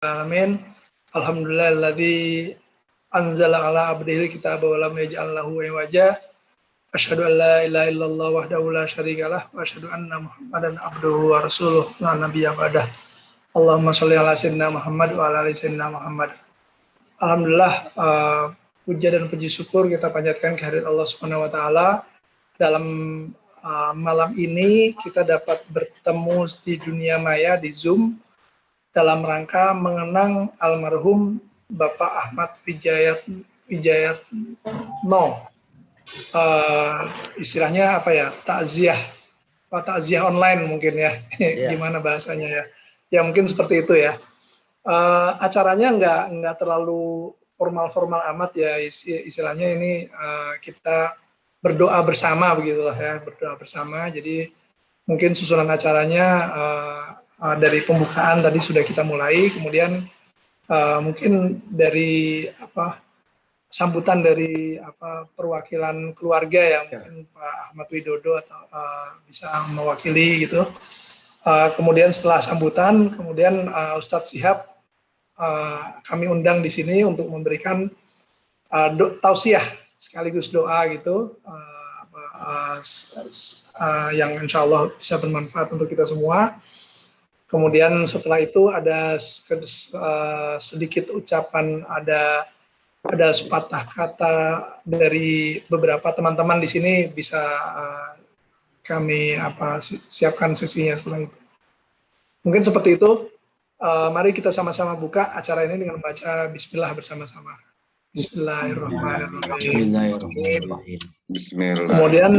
alamin. Alhamdulillahilladzi anzala ala abdihil kitaba wa lam yaj'al lahu iwaja. Asyhadu an la ilaha illallah wahdahu la syarikalah wa asyhadu anna Muhammadan abduhu wa rasuluh la nabiyya ba'dah. Allahumma sholli ala sayyidina Muhammad wa ala ali sayyidina Muhammad. Alhamdulillah, puja dan puji syukur kita panjatkan kehadirat Allah Subhanahu wa taala. Dalam malam ini kita dapat bertemu di dunia maya di Zoom dalam rangka mengenang almarhum Bapak Ahmad Wijayatno. Istilahnya apa ya? Takziah online mungkin ya. Gimana bahasanya ya? Ya mungkin seperti itu ya. Acaranya nggak terlalu formal amat ya, istilahnya ini kita berdoa bersama begitulah ya, berdoa bersama. Jadi mungkin susunan acaranya dari pembukaan tadi sudah kita mulai, kemudian mungkin dari sambutan dari perwakilan keluarga ya, mungkin Pak Ahmad Widodo atau bisa mewakili gitu. Kemudian setelah sambutan, kemudian Ustadz Syihab kami undang di sini untuk memberikan tausiah sekaligus doa gitu, yang insya Allah bisa bermanfaat untuk kita semua. Kemudian setelah itu ada sedikit ucapan, ada sepatah kata dari beberapa teman-teman di sini, bisa kami siapkan sesinya setelah itu. Mungkin seperti itu. Mari kita sama-sama buka acara ini dengan membaca Bismillah bersama-sama. Bismillahirrahmanirrahim. Kemudian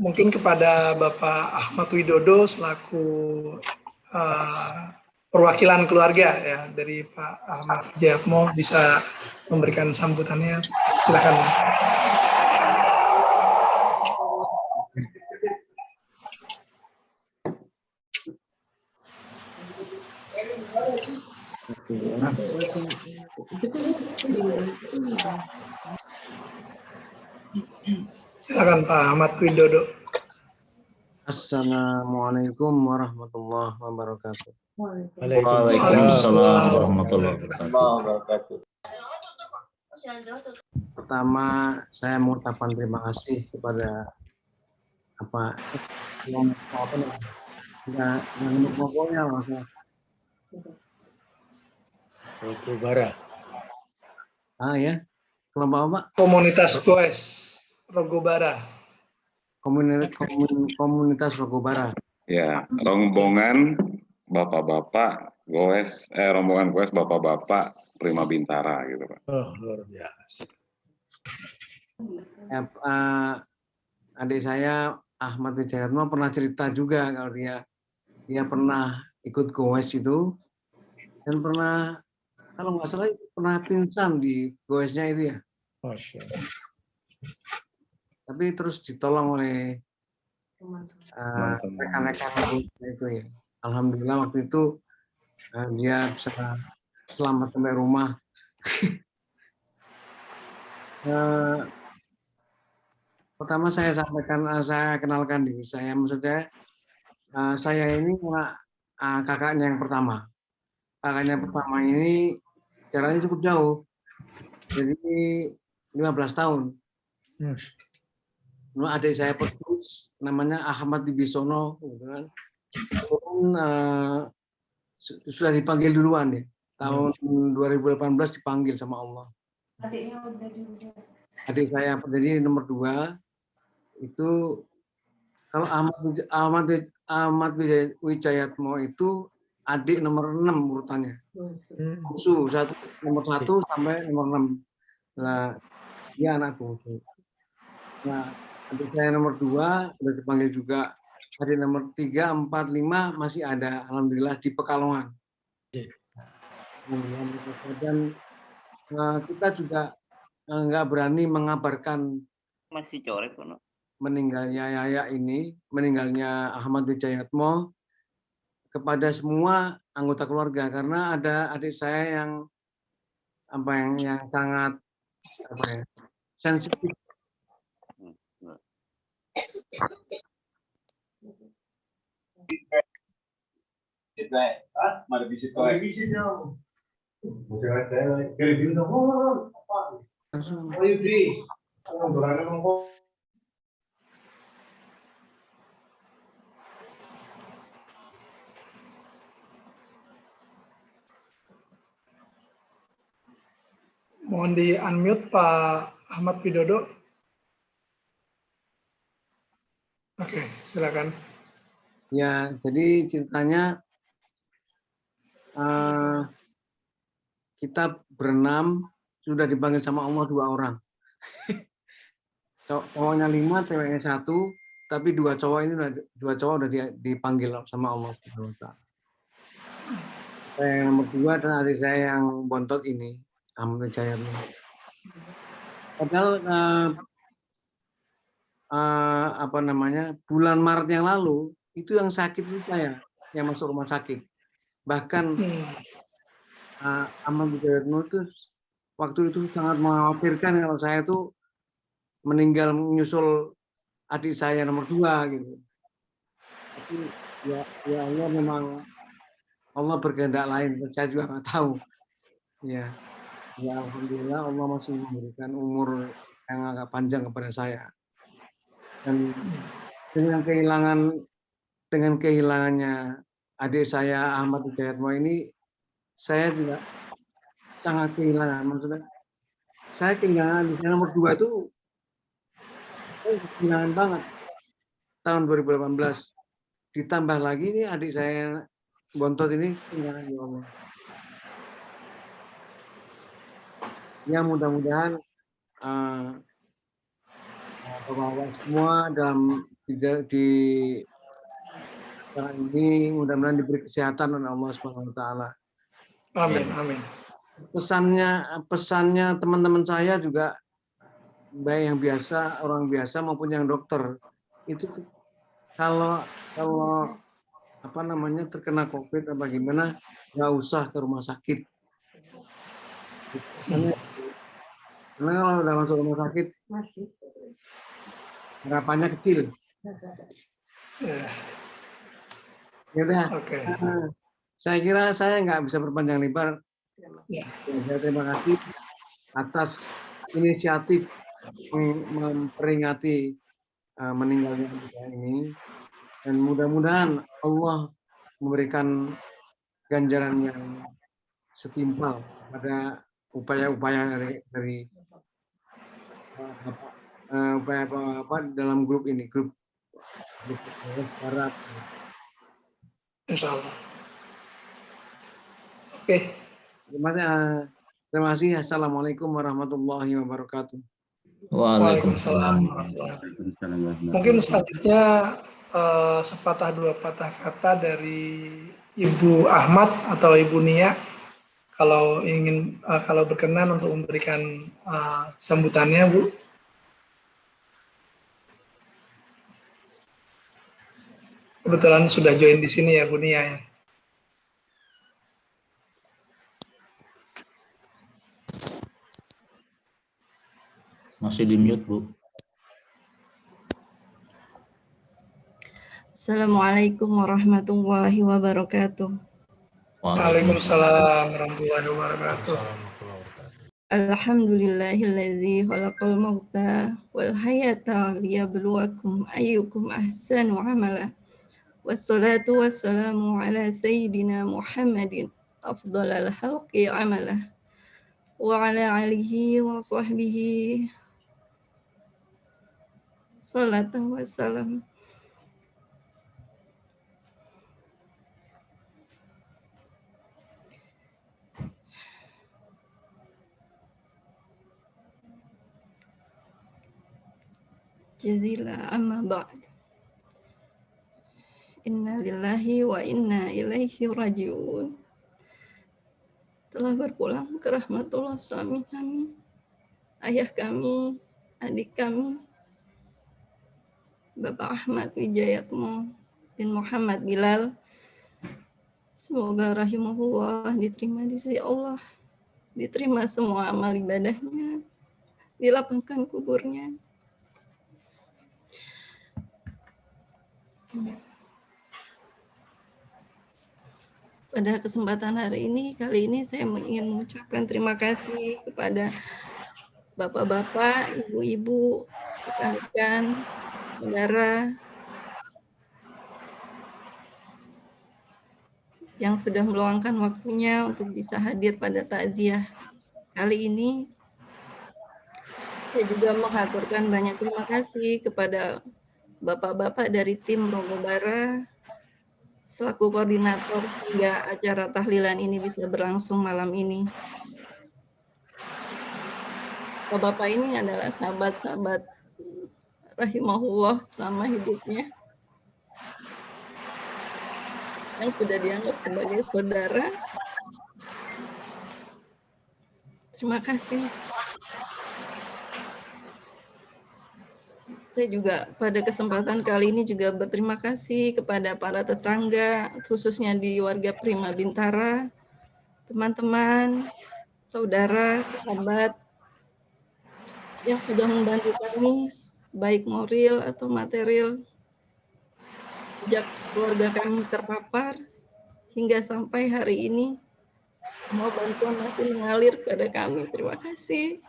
mungkin kepada Bapak Ahmad Widodo selaku perwakilan keluarga ya dari Pak Ahmad Wijayatno bisa memberikan sambutannya. Silakan. Silakan Pak Ahmad Widodo. Assalamualaikum warahmatullahi wabarakatuh. Waalaikumsalam warahmatullahi wabarakatuh. Pertama, saya mengucapkan terima kasih kepada Rogobara. Ya. Kelompok apa? Komunitas Goes Rogobara. Komunitas Rogobara. Ya, rombongan bapak-bapak Goes, rombongan Goes bapak-bapak Prima Bintara gitu Pak. Oh, luar biasa. Ya, adik saya Ahmad Wijayatno pernah cerita juga kalau dia pernah ikut Goes itu dan pernah, kalau nggak salah pernah pingsan di Goesnya itu ya. Masya Allah. Tapi terus ditolong oleh rekan-rekan itu ya. Alhamdulillah waktu itu dia bisa selamat sampai rumah. Pertama saya sampaikan, saya kenalkan diri saya. Maksudnya saya ini kakaknya yang pertama. Kakaknya yang pertama ini jaraknya cukup jauh. Jadi 15 tahun. Adik saya persis namanya Ahmad Wibisono, sudah dipanggil duluan ya. Tahun 2018 dipanggil sama Allah. Adiknya udah diudah. Adik saya jadi nomor 2 itu, kalau Ahmad Wijayatno itu adik nomor 6 urutannya. Bungsu nomor 1 sampai nomor 6. Nah, dia anak bungsu. Nah, adik saya nomor 2 sudah dipanggil juga. Adik nomor 3, 4, 5 masih ada, alhamdulillah di Pekalongan. Dan kita juga nggak berani mengabarkan masih coret meninggalnya Ahmad Wijayatno kepada semua anggota keluarga, karena ada adik saya yang sangat sensitif. Mohon di unmute Pak Ahmad Widodo. Oke, silakan. Ya, jadi ceritanya kita berenam sudah dipanggil sama Allah 2 orang. Cowoknya 5, ceweknya 1, tapi 2 cowok udah dipanggil sama Allah Subhanahu wa taala. Yang nomor 2 adalah adik saya yang bontot ini, Ahmad Wijayatmo. Padahal bulan Maret yang lalu itu yang sakit itu saya yang masuk rumah sakit. Bahkan Ahmad Wijayatmo itu waktu itu sangat mengkhawatirkan kalau saya itu meninggal menyusul adik saya nomor 2 gitu. Tapi ya Allah memang Allah berkehendak lain, saya juga nggak tahu. Ya, alhamdulillah Allah masih memberikan umur yang agak panjang kepada saya. Dan dengan kehilangannya adik saya Ahmad Wijayatmo ini, saya juga sangat kehilangan. Maksudnya, saya kehilangan adik saya nomor 2 itu kehilangan banget. Tahun 2018. Ditambah lagi ini adik saya bontot ini kehilangan ya Allah. Ya mudah-mudahan bapak-bapak semua dalam di sekarang ini mudah-mudahan diberi kesehatan oleh Allah Subhanahu wa taala. Amin, amin. Pesannya teman-teman saya juga baik yang biasa, orang biasa maupun yang dokter itu kalau terkena COVID apa gimana, nggak usah ke rumah sakit. Karena kalau udah masuk rumah sakit, harapannya kecil. Ya udah. Oke. Saya kira saya nggak bisa berpanjang lebar. Ya, terima kasih atas inisiatif memperingati meninggalnya saya ini. Dan mudah-mudahan Allah memberikan ganjaran yang setimpal pada upaya-upaya dari upaya dalam grup ini, grup Barat. Insya Allah. Oke. Terima kasih. Assalamualaikum warahmatullahi wabarakatuh. Waalaikumsalam. Mungkin selanjutnya sepatah dua patah kata dari Ibu Ahmad atau Ibu Nia kalau berkenan untuk memberikan sambutannya, Bu. Kebetulan sudah join di sini ya, Bu Nia ya. Masih di mute, Bu. Assalamualaikum warahmatullahi wabarakatuh. Waalaikumsalam warahmatullahi wabarakatuh. Alhamdulillahilladzi khalaqal mauta wal hayata liyabluwakum ayyukum ahsanu amala. Wassalatu wassalamu ala sayyidina Muhammadin afdalal khalqi amala wa ala alihi wa sahbihi salatu wassalam. Jazila amma ba'd. Inna lillahi wa inna ilaihi raji'un. Telah berpulang ke rahmatullah suami kami, ayah kami, adik kami, Bapak Ahmad Wijayatmo bin Muhammad Bilal. Semoga rahimahullah diterima di sisi Allah, diterima semua amal ibadahnya, dilapangkan kuburnya. pada kesempatan kali ini saya ingin mengucapkan terima kasih kepada bapak-bapak, ibu-ibu, rekan-rekan, saudara yang sudah meluangkan waktunya untuk bisa hadir pada takziah kali ini. Saya juga mengaturkan banyak terima kasih kepada bapak-bapak dari tim Rogo Bara selaku koordinator sehingga acara tahlilan ini bisa berlangsung malam ini. Bapak-bapak ini adalah sahabat-sahabat rahimahullah selama hidupnya yang sudah dianggap sebagai saudara. Terima kasih. Saya juga pada kesempatan kali ini juga berterima kasih kepada para tetangga, khususnya di warga Prima Bintara, teman-teman, saudara, sahabat yang sudah membantu kami, baik moral atau material, sejak keluarga kami terpapar hingga sampai hari ini. Semua bantuan masih mengalir pada kami. Terima kasih.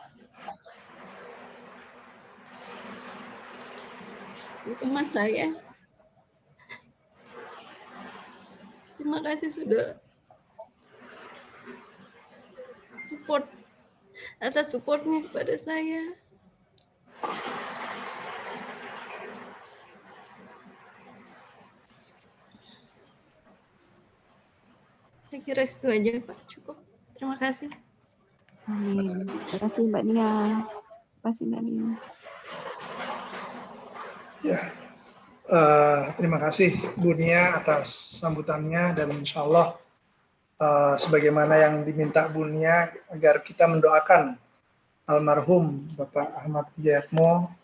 Itu mas saya. Terima kasih sudah support atas supportnya kepada saya. Saya kira itu aja Pak, cukup. Terima kasih. Amin. Terima kasih Mbak Nia. Terima kasih Mbak Nia. Ya, terima kasih Bu Nia atas sambutannya dan insya Allah sebagaimana yang diminta Bu Nia agar kita mendoakan almarhum Bapak Ahmad Wijayatmo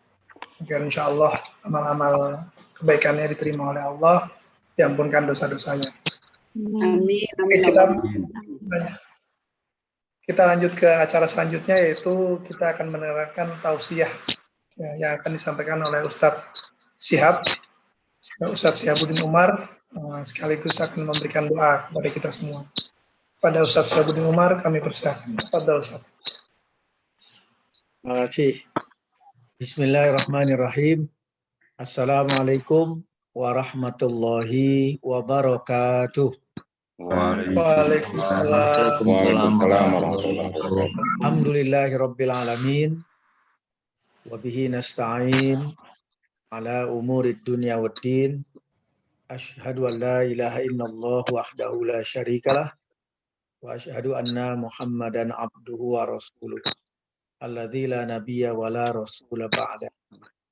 agar insya Allah amal-amal kebaikannya diterima oleh Allah, diampunkan dosa-dosanya. Amin. Oke, kita lanjut ke acara selanjutnya, yaitu kita akan menerangkan tausiah yang akan disampaikan oleh Ustadz Syihab, Ustadz Syihabuddin Umar, sekaligus akan memberikan doa kepada kita semua. Pada Ustadz Syihabuddin Umar kami persilakan. Pada Ustadz. Terima kasih. Bismillahirrahmanirrahim. Assalamualaikum warahmatullahi wabarakatuh. Waalaikumsalam. Alhamdulillahirabbil alamin. Wa bihi nasta'in ala umurid dunya waddin. Asyhadu an la ilaha illallah wahdahu la syarikalah wa asyhadu anna Muhammadan abduhu wa rasuluh. Alladzi la nabiyya wa la rasula ba'da.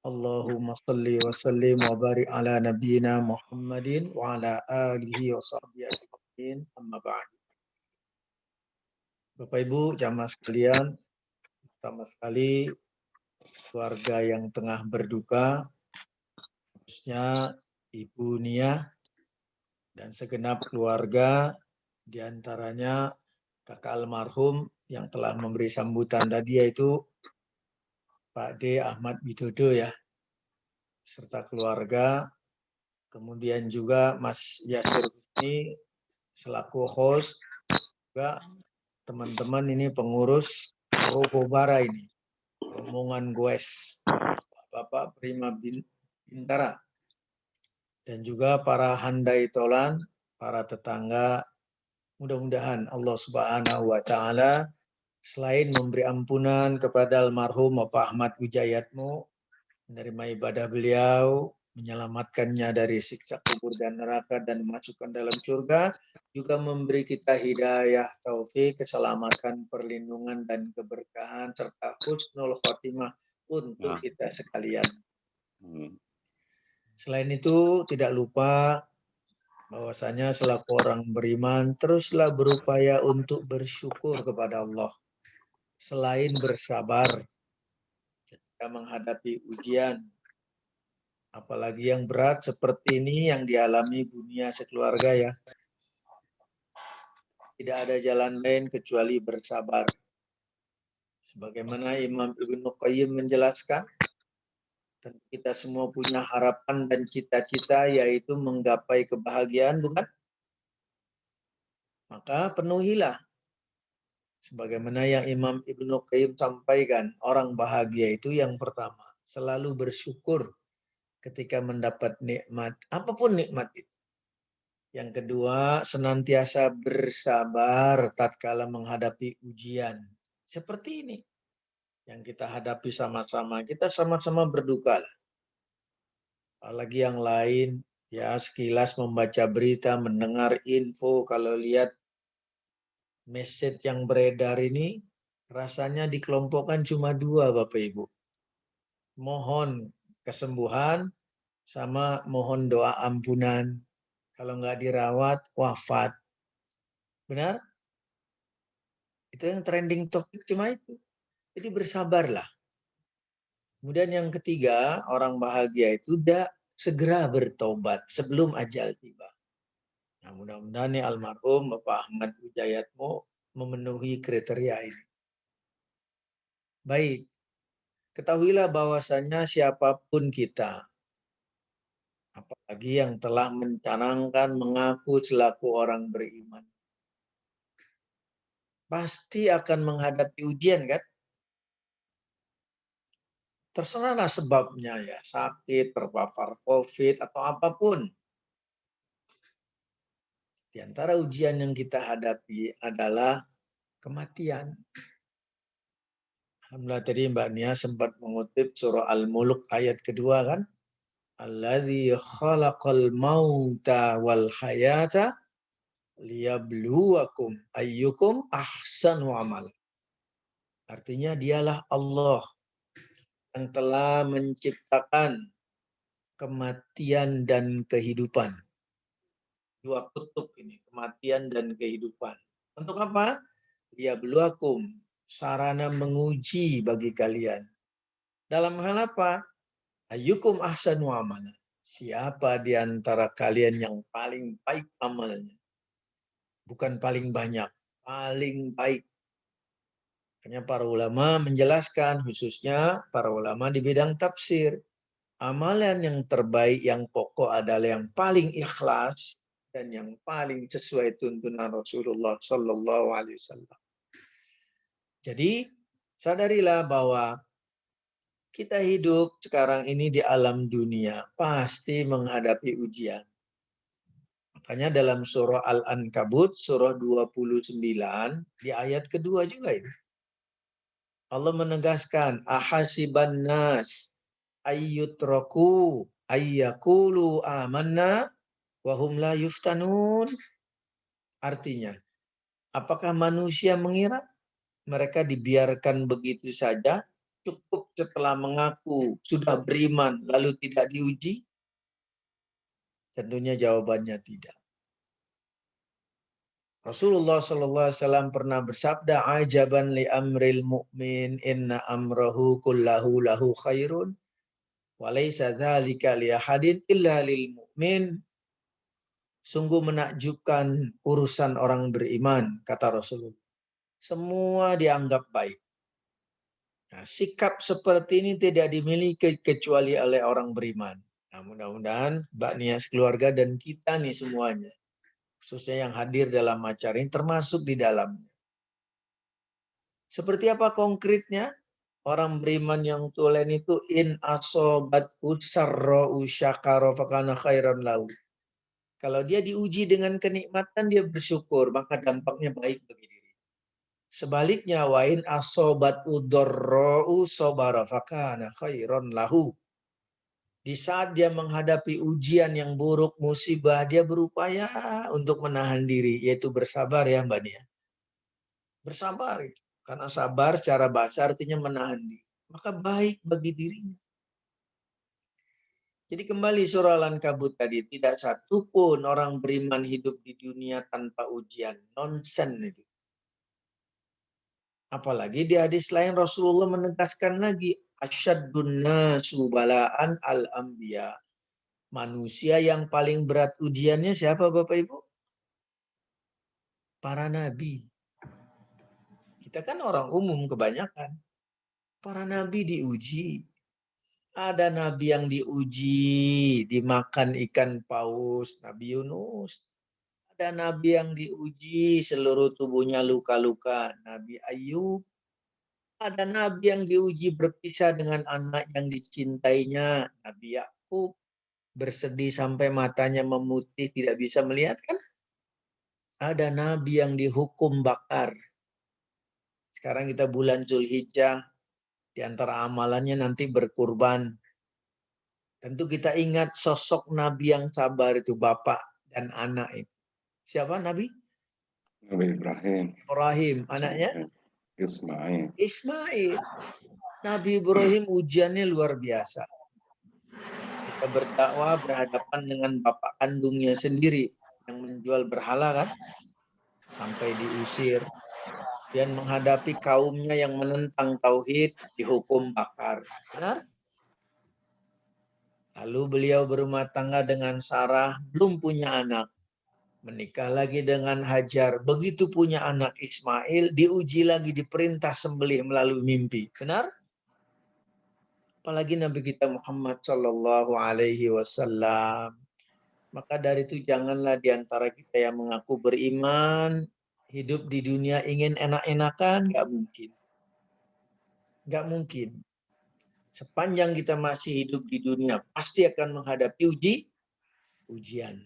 Allahumma salli wa sallim wa barik ala nabiyyina Muhammadin wa ala alihi wa sahbihi ajma'in, amma ba'd. Bapak Ibu jamaah sekalian, pertama sekali keluarga yang tengah berduka, khususnya Ibu Nia dan segenap keluarga, diantaranya kakak almarhum yang telah memberi sambutan tadi, yaitu Pak D. Ahmad Widodo ya, serta keluarga, kemudian juga Mas Yasir Husni selaku host, juga teman-teman ini pengurus Rogo Bara ini, rombongan goes, Bapak Prima Bintara, dan juga para handai tolan, para tetangga. Mudah-mudahan Allah Subhanahu wa Ta'ala selain memberi ampunan kepada almarhum Bapak Ahmad Wijayatmo, menerima ibadah beliau, menyelamatkannya dari siksa kubur dan neraka dan memasukkan dalam surga, juga memberi kita hidayah, taufik, keselamatan, perlindungan dan keberkahan serta husnul khotimah untuk kita sekalian. Selain itu, tidak lupa bahwasanya selaku orang beriman teruslah berupaya untuk bersyukur kepada Allah. Selain bersabar ketika menghadapi ujian, apalagi yang berat seperti ini yang dialami dunia sekeluarga ya. Tidak ada jalan lain kecuali bersabar. Sebagaimana Imam Ibnu Qayyim menjelaskan, kita semua punya harapan dan cita-cita, yaitu menggapai kebahagiaan, bukan? Maka penuhilah. Sebagaimana yang Imam Ibnu Qayyim sampaikan, orang bahagia itu yang pertama, selalu bersyukur ketika mendapat nikmat, apapun nikmat itu. Yang kedua, senantiasa bersabar tatkala menghadapi ujian. Seperti ini yang kita hadapi sama-sama, kita sama-sama berduka. Apalagi yang lain, ya sekilas membaca berita, mendengar info, kalau lihat message yang beredar ini, rasanya dikelompokkan cuma dua, Bapak Ibu. Mohon kesembuhan, sama mohon doa ampunan. Kalau nggak dirawat, wafat. Benar? Itu yang trending topik cuma itu. Jadi bersabarlah. Kemudian yang ketiga, orang bahagia itu segera bertobat sebelum ajal tiba. Nah, mudah-mudahan nih almarhum Bapak Ahmad Wijayatmo memenuhi kriteria ini. Baik, ketahuilah bahwasanya siapapun kita, apalagi yang telah mencanangkan mengaku selaku orang beriman, pasti akan menghadapi ujian kan? Terserahlah sebabnya ya, sakit, terpapar COVID, atau apapun. Di antara ujian yang kita hadapi adalah kematian. Alhamdulillah tadi Mbak Nia sempat mengutip surah Al-Mulk ayat kedua kan? Alladzi khalaqal mauta wal hayata liyabluwakum ayyukum ahsanu amal. Artinya dialah Allah yang telah menciptakan kematian dan kehidupan. Dua kutub ini, kematian dan kehidupan. Untuk apa? Liyabluwakum, sarana menguji bagi kalian. Dalam hal apa? Ayyukum ahsanu amala. Siapa di antara kalian yang paling baik amalnya? Bukan paling banyak, paling baik. Makanya para ulama menjelaskan, khususnya para ulama di bidang tafsir, amalan yang terbaik, yang pokok adalah yang paling ikhlas dan yang paling sesuai tuntunan Rasulullah Sallallahu Alaihi Wasallam. Jadi sadarilah bahwa kita hidup sekarang ini di alam dunia pasti menghadapi ujian. Makanya dalam surah Al-Ankabut, surah 29, di ayat kedua juga ini. Allah menegaskan, ahasiban nas ayyutraku ayyakulu amanna wahum la yuftanun. Artinya, apakah manusia mengira mereka dibiarkan begitu saja, cukup setelah mengaku sudah beriman lalu tidak diuji? Tentunya jawabannya tidak. Rasulullah SAW pernah bersabda, ajaban li amril mu'min inna amrahu kullahu lahu khairun wa laysa dzalika li ahadin illa lil mu'min. Sungguh menakjubkan urusan orang beriman, kata Rasulullah. Semua dianggap baik. Nah, sikap seperti ini tidak dimiliki kecuali oleh orang beriman. Nah, mudah-mudahan Mbak Nia sekeluarga dan kita nih semuanya, khususnya yang hadir dalam acara ini, termasuk di dalamnya. Seperti apa konkretnya? Orang beriman yang tulen itu in asobat usarro usyakaro fakana khairan lahu. Kalau dia diuji dengan kenikmatan, dia bersyukur, maka dampaknya baik bagi diri. Sebaliknya, wa in asobat udorro sobara fakana khairan lahu. Di saat dia menghadapi ujian yang buruk, musibah, dia berupaya untuk menahan diri, yaitu bersabar ya Mbak Nia. Bersabar itu. Karena sabar secara bahasa artinya menahan diri. Maka baik bagi dirinya. Jadi kembali surah Al-Ankabut tadi, tidak satu pun orang beriman hidup di dunia tanpa ujian. Nonsen itu. Apalagi di hadis lain Rasulullah menegaskan lagi, asyaddun nasu balaan al-anbiya. Manusia yang paling berat ujiannya siapa Bapak Ibu? Para nabi. Kita kan orang umum kebanyakan. Para nabi diuji. Ada nabi yang diuji, dimakan ikan paus, Nabi Yunus. Ada nabi yang diuji seluruh tubuhnya luka-luka, Nabi Ayub. Ada nabi yang diuji berpisah dengan anak yang dicintainya, Nabi Yakub. Bersedih sampai matanya memutih, tidak bisa melihat kan? Ada nabi yang dihukum bakar. Sekarang kita bulan Zulhijjah, di antara amalannya nanti berkurban. Tentu kita ingat sosok nabi yang sabar itu, bapak dan anak itu. Siapa nabi? Nabi Ibrahim. Ibrahim, anaknya? Ismail. Ismail. Nabi Ibrahim ujiannya luar biasa. Kita berdakwah berhadapan dengan bapak kandungnya sendiri yang menjual berhala kan, sampai diusir. Dan menghadapi kaumnya yang menentang tauhid, dihukum bakar. Benar? Lalu beliau berumah tangga dengan Sarah, belum punya anak. Menikah lagi dengan Hajar, begitu punya anak Ismail, diuji lagi, diperintah sembelih melalui mimpi. Benar? Apalagi Nabi kita Muhammad Shallallahu Alaihi Wasallam. Maka dari itu janganlah diantara kita yang mengaku beriman, hidup di dunia ingin enak-enakan, nggak mungkin. Nggak mungkin. Sepanjang kita masih hidup di dunia, pasti akan menghadapi ujian.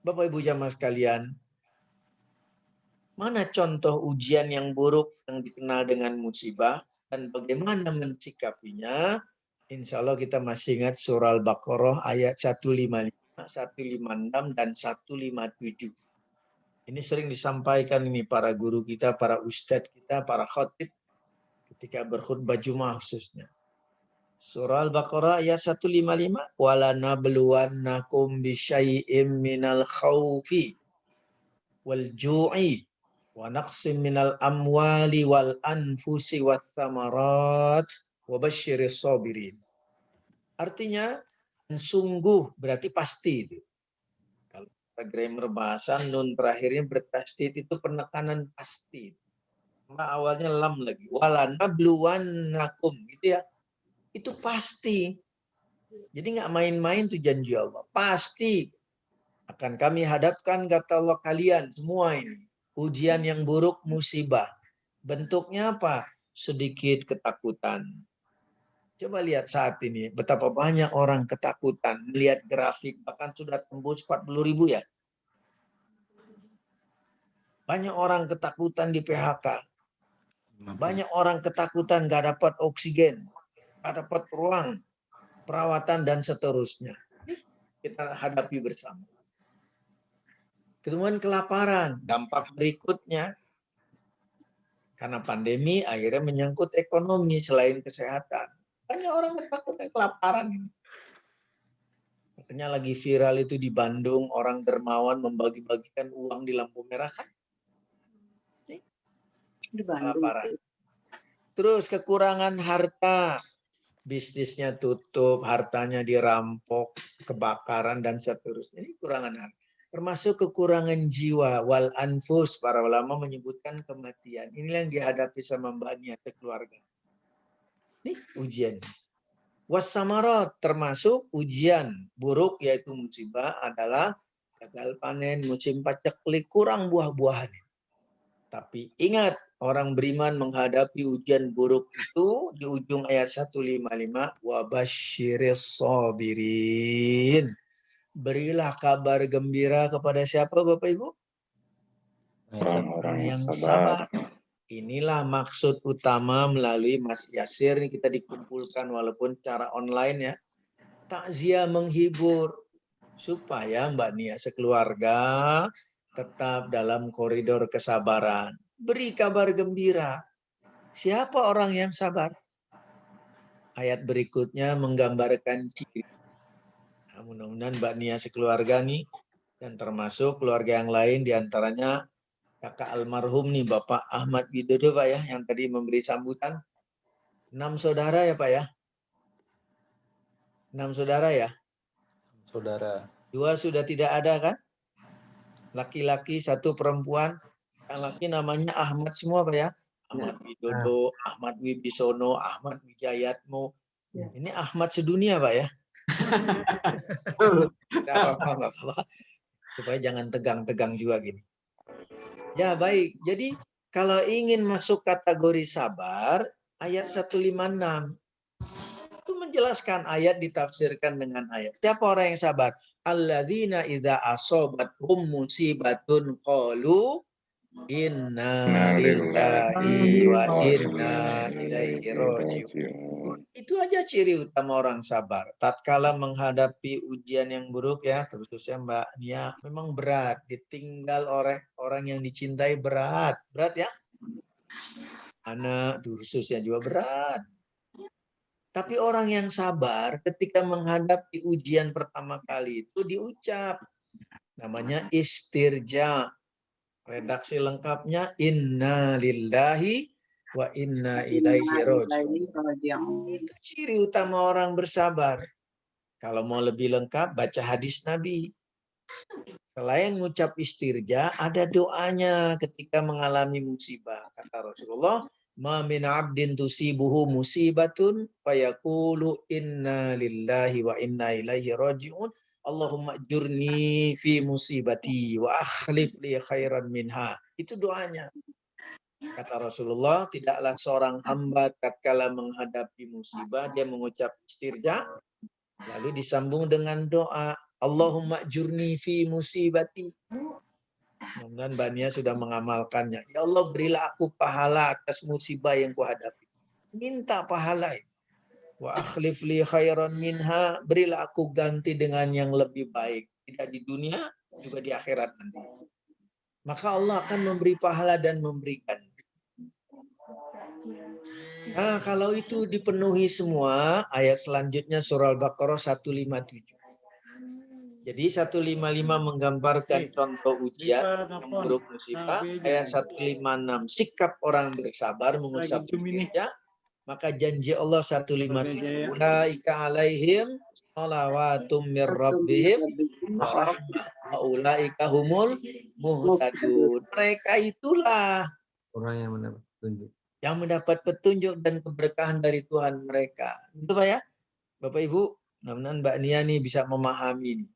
Bapak Ibu jamaah sekalian, mana contoh ujian yang buruk yang dikenal dengan musibah dan bagaimana mensikapinya? Insya Allah kita masih ingat surah Al-Baqarah ayat 155, 156, dan 157. Ini sering disampaikan ini para guru kita, para ustadz kita, para khatib ketika berkhutbah Jumat khususnya. Surah Al-Baqarah ayat 155, wala nabluwannakum bisyai'im minal khawfi wal ju'i wa naqsim minal amwali wal anfusi wath thamarat wa basyiris sabirin. Artinya sungguh berarti pasti itu. Kalau grammar bahasa nun terakhirnya bertasdid itu penekanan pasti. Karena awalnya lam lagi. Wala nabluwannakum gitu ya. Itu pasti. Jadi nggak main-main tuh janji Allah. Pasti akan kami hadapkan kata Allah kalian semua ini. Ujian yang buruk, musibah. Bentuknya apa? Sedikit ketakutan. Coba lihat saat ini betapa banyak orang ketakutan. Melihat grafik bahkan sudah tembus 40.000 ya. Banyak orang ketakutan di PHK. Banyak orang ketakutan nggak dapat oksigen, nggak dapat ruang perawatan dan seterusnya. Kita hadapi bersama. Kemudian kelaparan, dampak berikutnya karena pandemi akhirnya menyangkut ekonomi selain kesehatan. Banyak orang takutnya kelaparan. Makanya lagi viral itu di Bandung, orang dermawan membagi-bagikan uang di lampu merah kan? Di Bandung. Terus kekurangan harta, bisnisnya tutup, hartanya dirampok, kebakaran dan seterusnya. Ini kekurangan harta. Termasuk kekurangan jiwa, wal anfus, para ulama menyebutkan kematian. Inilah yang dihadapi sama mbaknya keluarga. Ini ujian. Wassamarat, termasuk ujian buruk yaitu musibah adalah gagal panen, musim paceklik, kurang buah-buahan. Tapi ingat, orang beriman menghadapi ujian buruk itu di ujung ayat 155, wa basyiris sabirin. Berilah kabar gembira kepada siapa Bapak Ibu? Orang-orang yang sabar. Inilah maksud utama melalui Mas Yasir ini kita dikumpulkan walaupun cara online ya. Takziah menghibur supaya Mbak Nia sekeluarga tetap dalam koridor kesabaran. Beri kabar gembira. Siapa orang yang sabar? Ayat berikutnya menggambarkan ciri. Nah, mudah-mudahan Mbak Nia sekeluarga nih dan termasuk keluarga yang lain diantaranya kakak almarhum nih Bapak Ahmad Widodo Pak ya, yang tadi memberi sambutan. 6 saudara ya Pak ya? 6 saudara ya? Saudara. 2 sudah tidak ada kan? Laki-laki, 1 perempuan. Yang laki namanya Ahmad semua Pak ya? Ahmad Widodo, Ahmad Wibisono, Ahmad Wijayatmo. Ini Ahmad sedunia Pak ya? Tidak apa-apa. supaya jangan tegang-tegang juga gini. Ya baik, jadi kalau ingin masuk kategori sabar, ayat 156 itu menjelaskan ayat ditafsirkan dengan ayat. Siapa orang yang sabar? Alladzina idza asobathum musibatun qalu inna lillahi wa inna ilaihi raji'un. Itu aja ciri utama orang sabar. Tatkala menghadapi ujian yang buruk ya, khususnya Mbak Nia, memang berat. Ditinggal oleh orang yang dicintai berat. Berat ya. Anak khususnya juga berat. Tapi orang yang sabar ketika menghadapi ujian pertama kali itu diucap. Namanya istirja. Redaksi lengkapnya inna lillahi wa inna ilaihi raji'un. Itu ciri utama orang bersabar. Kalau mau lebih lengkap, baca hadis Nabi. Selain ngucap istirja, ada doanya ketika mengalami musibah. Kata Rasulullah, ma min abdin tusibuhu musibatun fayaqulu inna lillahi wa inna ilaihi raji'un. Allahumma jurni fi musibati wa akhlif li khairan minha. Itu doanya. Kata Rasulullah, tidaklah seorang hamba tatkala menghadapi musibah, dia mengucap istirja, lalu disambung dengan doa, Allahumma jurni fi musibati. Mudah-mudahan Mbak Nia sudah mengamalkannya. Ya Allah, berilah aku pahala atas musibah yang kuhadapi. Minta pahala. Wa akhlif li khairan minha, berilah aku ganti dengan yang lebih baik, tidak di dunia juga di akhirat nanti. Maka Allah akan memberi pahala dan memberikan. Nah, kalau itu dipenuhi semua, ayat selanjutnya surah Al-Baqarah 157. Jadi 155 menggambarkan contoh ujian yang buruk musibah, ayat 156 sikap orang bersabar mengusap istirja. Maka janji Allah 157, ulaika alaihim shalawatum mir rabbihim wa rahmah wa ulaika humul muhtadun. Mereka itulah Orang yang mendapat petunjuk. yang mendapat petunjuk dan keberkahan dari Tuhan mereka. Itu Pak ya? Bapak Ibu, mudah-mudahan Mbak Nia nih bisa memahami nih.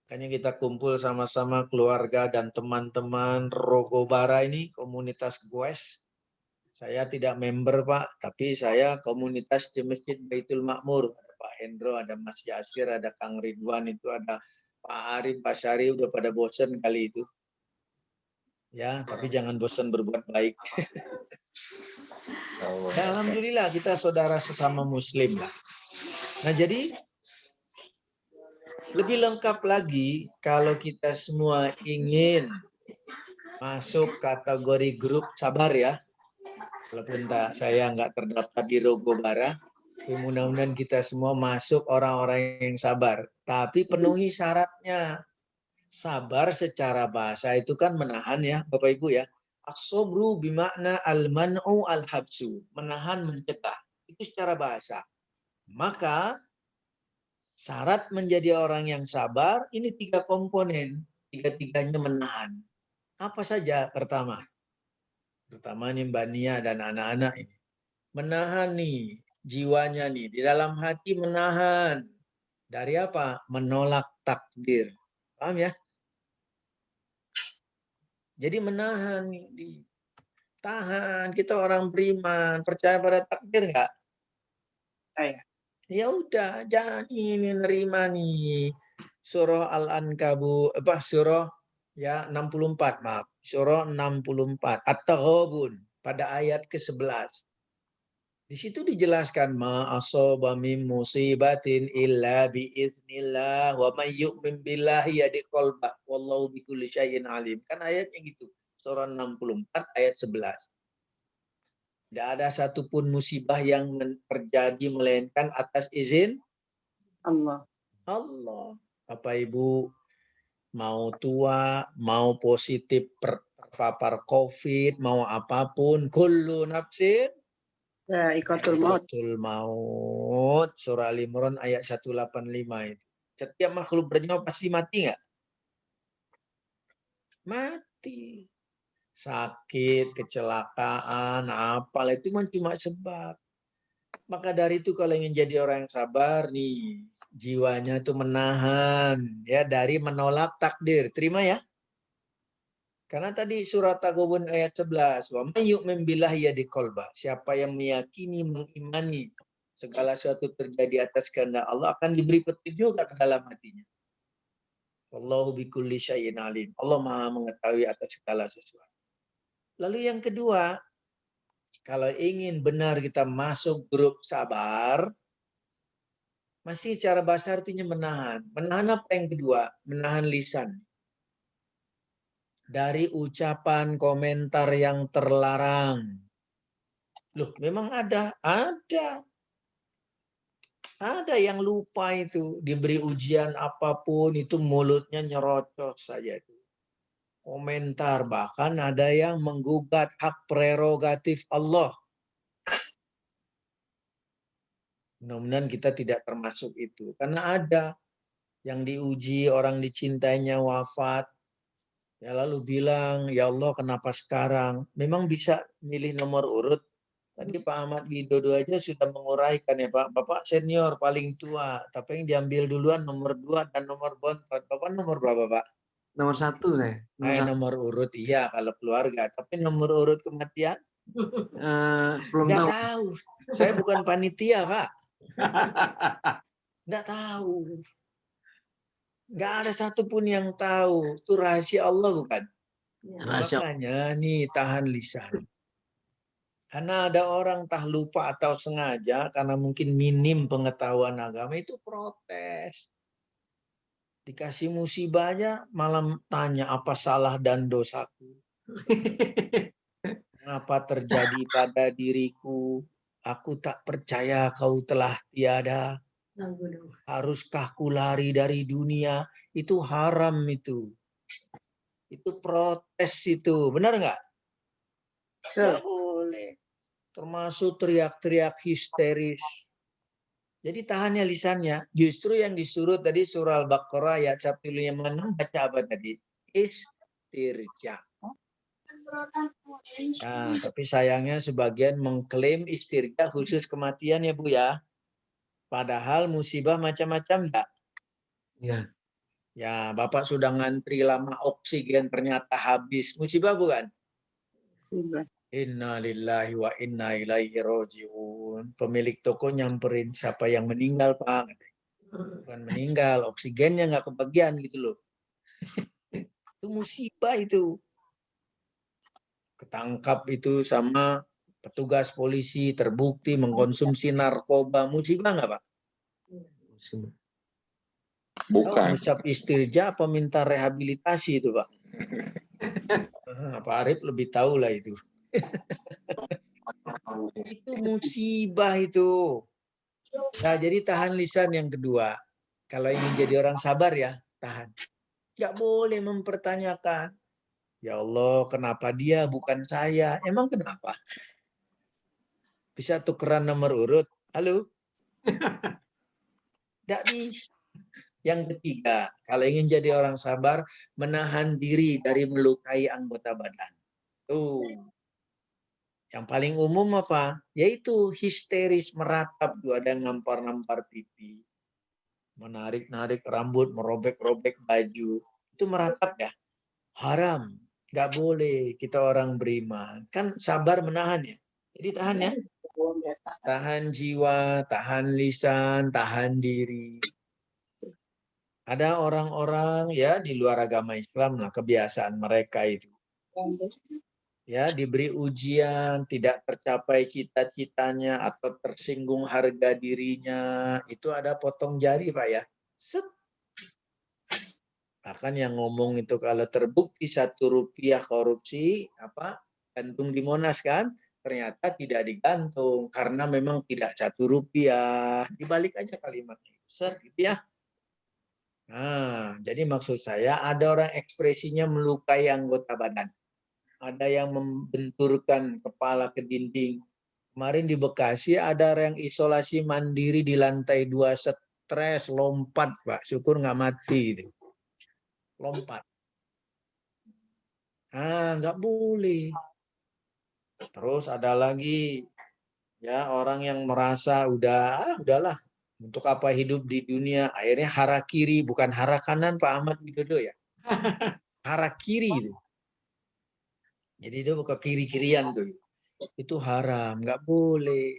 Makanya kita kumpul sama-sama keluarga dan teman-teman Rogobara ini, komunitas Goes. Saya tidak member Pak, tapi saya komunitas di Masjid Baitul Makmur. Ada Pak Hendro, ada Mas Yasir, ada Kang Ridwan, itu ada Pak Arif, Pak Syari, udah pada bosan kali itu. Ya, tapi jangan bosan berbuat baik. Ya, alhamdulillah kita saudara sesama Muslim lah. Nah jadi lebih lengkap lagi kalau kita semua ingin masuk kategori grup sabar ya. Walaupun saya nggak terdaftar di Rogobara, mudah-mudahan kita semua masuk orang-orang yang sabar. Tapi penuhi syaratnya. Sabar secara bahasa itu kan menahan ya, Bapak Ibu ya. As-sabru bimakna al-man'u al-habsu. Menahan, mencegah. Itu secara bahasa. Maka syarat menjadi orang yang sabar, ini 3 komponen. 3-tiganya menahan. Apa saja? Pertama nih Mbak Nia dan anak-anak ini. Menahan nih, jiwanya nih. Di dalam hati menahan. Dari apa? Menolak takdir. Paham ya? Jadi menahan nih. Tahan. Kita orang beriman. Percaya pada takdir nggak? Ya udah, jangan ini nerima nih. Surah Al-Ankabut, surah ya 64, maaf. Surah 64 At-Taghabun pada ayat ke-11. Di situ dijelaskan ma asaba min musibatin illa bi idznillah wa may yu'min billahi yahdi qalbah wallahu bikulli syai'in alim. Kan ayatnya gitu. Surah 64 ayat 11. Tidak ada satupun musibah yang terjadi melainkan atas izin Allah. Bapak Ibu mau tua, mau positif terpapar COVID, mau apapun, kullu nafsin Ikatul maut. maut. Surah Al-Imran ayat 185 itu. Setiap makhluk bernyawa pasti mati nggak? Mati. Sakit, kecelakaan, apalah itu cuma sebab. Maka dari itu kalau ingin jadi orang yang sabar nih, jiwanya itu menahan ya dari menolak takdir. Terima ya. Karena tadi surat Taghabun ayat 11, wa may yu'min billahi yahdi qalbah. Siapa yang meyakini, mengimani segala sesuatu terjadi atas kehendak Allah akan diberi petunjuk ke dalam hatinya. Wallahu bikulli syai'in alim. Allah Maha mengetahui atas segala sesuatu. Lalu yang kedua, kalau ingin benar kita masuk grup sabar, masih cara bahasa artinya menahan. Menahan apa yang kedua? Menahan lisan. Dari ucapan komentar yang terlarang. Loh, memang ada. Ada yang lupa itu. Diberi ujian apapun, itu mulutnya nyerocos saja itu. Komentar, bahkan ada yang menggugat hak prerogatif Allah. Mudah-mudahan kita tidak termasuk itu. Karena ada yang diuji, orang dicintainya wafat, ya lalu bilang, ya Allah kenapa sekarang? Memang bisa milih nomor urut. Tadi Pak Ahmad Widodo aja sudah menguraikan ya Pak. Bapak senior paling tua, tapi yang diambil duluan nomor 2 dan nomor bontot. Bapak nomor berapa Pak? Nomor 1 saya. Nomor urut iya kalau keluarga. Tapi nomor urut kematian? Belum Nggak tahu. tahu. Saya bukan panitia Pak. Nggak tahu. Nggak ada satupun yang tahu. Itu rahasia Allah bukan? Rahasia. Makanya nih tahan lisan. Karena ada orang entah lupa atau sengaja karena mungkin minim pengetahuan agama itu protes. Dikasih musibahnya malam tanya apa salah dan dosaku. Mengapa terjadi pada diriku? Aku tak percaya kau telah tiada. Haruskah ku lari dari dunia? Itu haram itu. Itu protes itu. Benar nggak? Nggak boleh. Termasuk teriak-teriak histeris. Jadi tahannya lisannya. Justru yang disuruh tadi surah Al-Baqarah ayat 156 baca apa tadi? Istirja. Nah, tapi sayangnya sebagian mengklaim istirja khusus kematian ya Bu ya. Padahal musibah macam-macam enggak? Ya. Ya, Bapak sudah ngantri lama oksigen ternyata habis. Musibah bukan? Inna lillahi wa inna ilaihi roji'un. Pemilik toko nyamperin siapa yang meninggal Pak. Bukan meninggal, oksigennya nggak kebagian gitu loh. Itu musibah itu. Ketangkap itu sama petugas polisi, terbukti mengkonsumsi narkoba. Musibah nggak Pak? Bukan. Ucap istirja apa minta rehabilitasi itu Pak? Pak Arif lebih tahu lah itu. Itu musibah itu. Nah, jadi tahan lisan yang kedua. Kalau ingin jadi orang sabar ya, tahan. Nggak boleh mempertanyakan. Ya Allah, kenapa dia bukan saya? Emang kenapa? Bisa tukeran nomor urut? Halo? Nggak bisa. Yang ketiga, kalau ingin jadi orang sabar, menahan diri dari melukai anggota badan. Tuh. Yang paling umum apa? Yaitu histeris, meratap, ada yang nampar-nampar pipi, menarik-narik rambut, merobek-robek baju. Itu meratap ya? Haram. Nggak boleh kita orang beriman. Kan sabar menahan ya. Jadi tahan ya. Tahan jiwa, tahan lisan, tahan diri. Ada orang-orang ya di luar agama Islam lah kebiasaan mereka itu. Ya, diberi ujian, tidak tercapai cita-citanya atau tersinggung harga dirinya, itu ada potong jari Pak ya. Set. Bahkan yang ngomong itu kalau terbukti Rp1 korupsi, gantung di Monas kan, ternyata tidak digantung karena memang tidak Rp1. Dibalik aja kalimatnya. Set gitu ya. Nah, jadi maksud saya ada orang ekspresinya melukai anggota badan. Ada yang membenturkan kepala ke dinding. Kemarin di Bekasi ada yang isolasi mandiri di lantai 2, stres, lompat Pak. Syukur nggak mati itu. Lompat. Nggak boleh. Terus ada lagi ya orang yang merasa udahlah Untuk apa hidup di dunia? Akhirnya hara kiri, bukan hara kanan Pak Ahmad Widodo ya. Hara kiri itu. Jadi itu bukan kiri-kirian tuh. Itu haram, nggak boleh.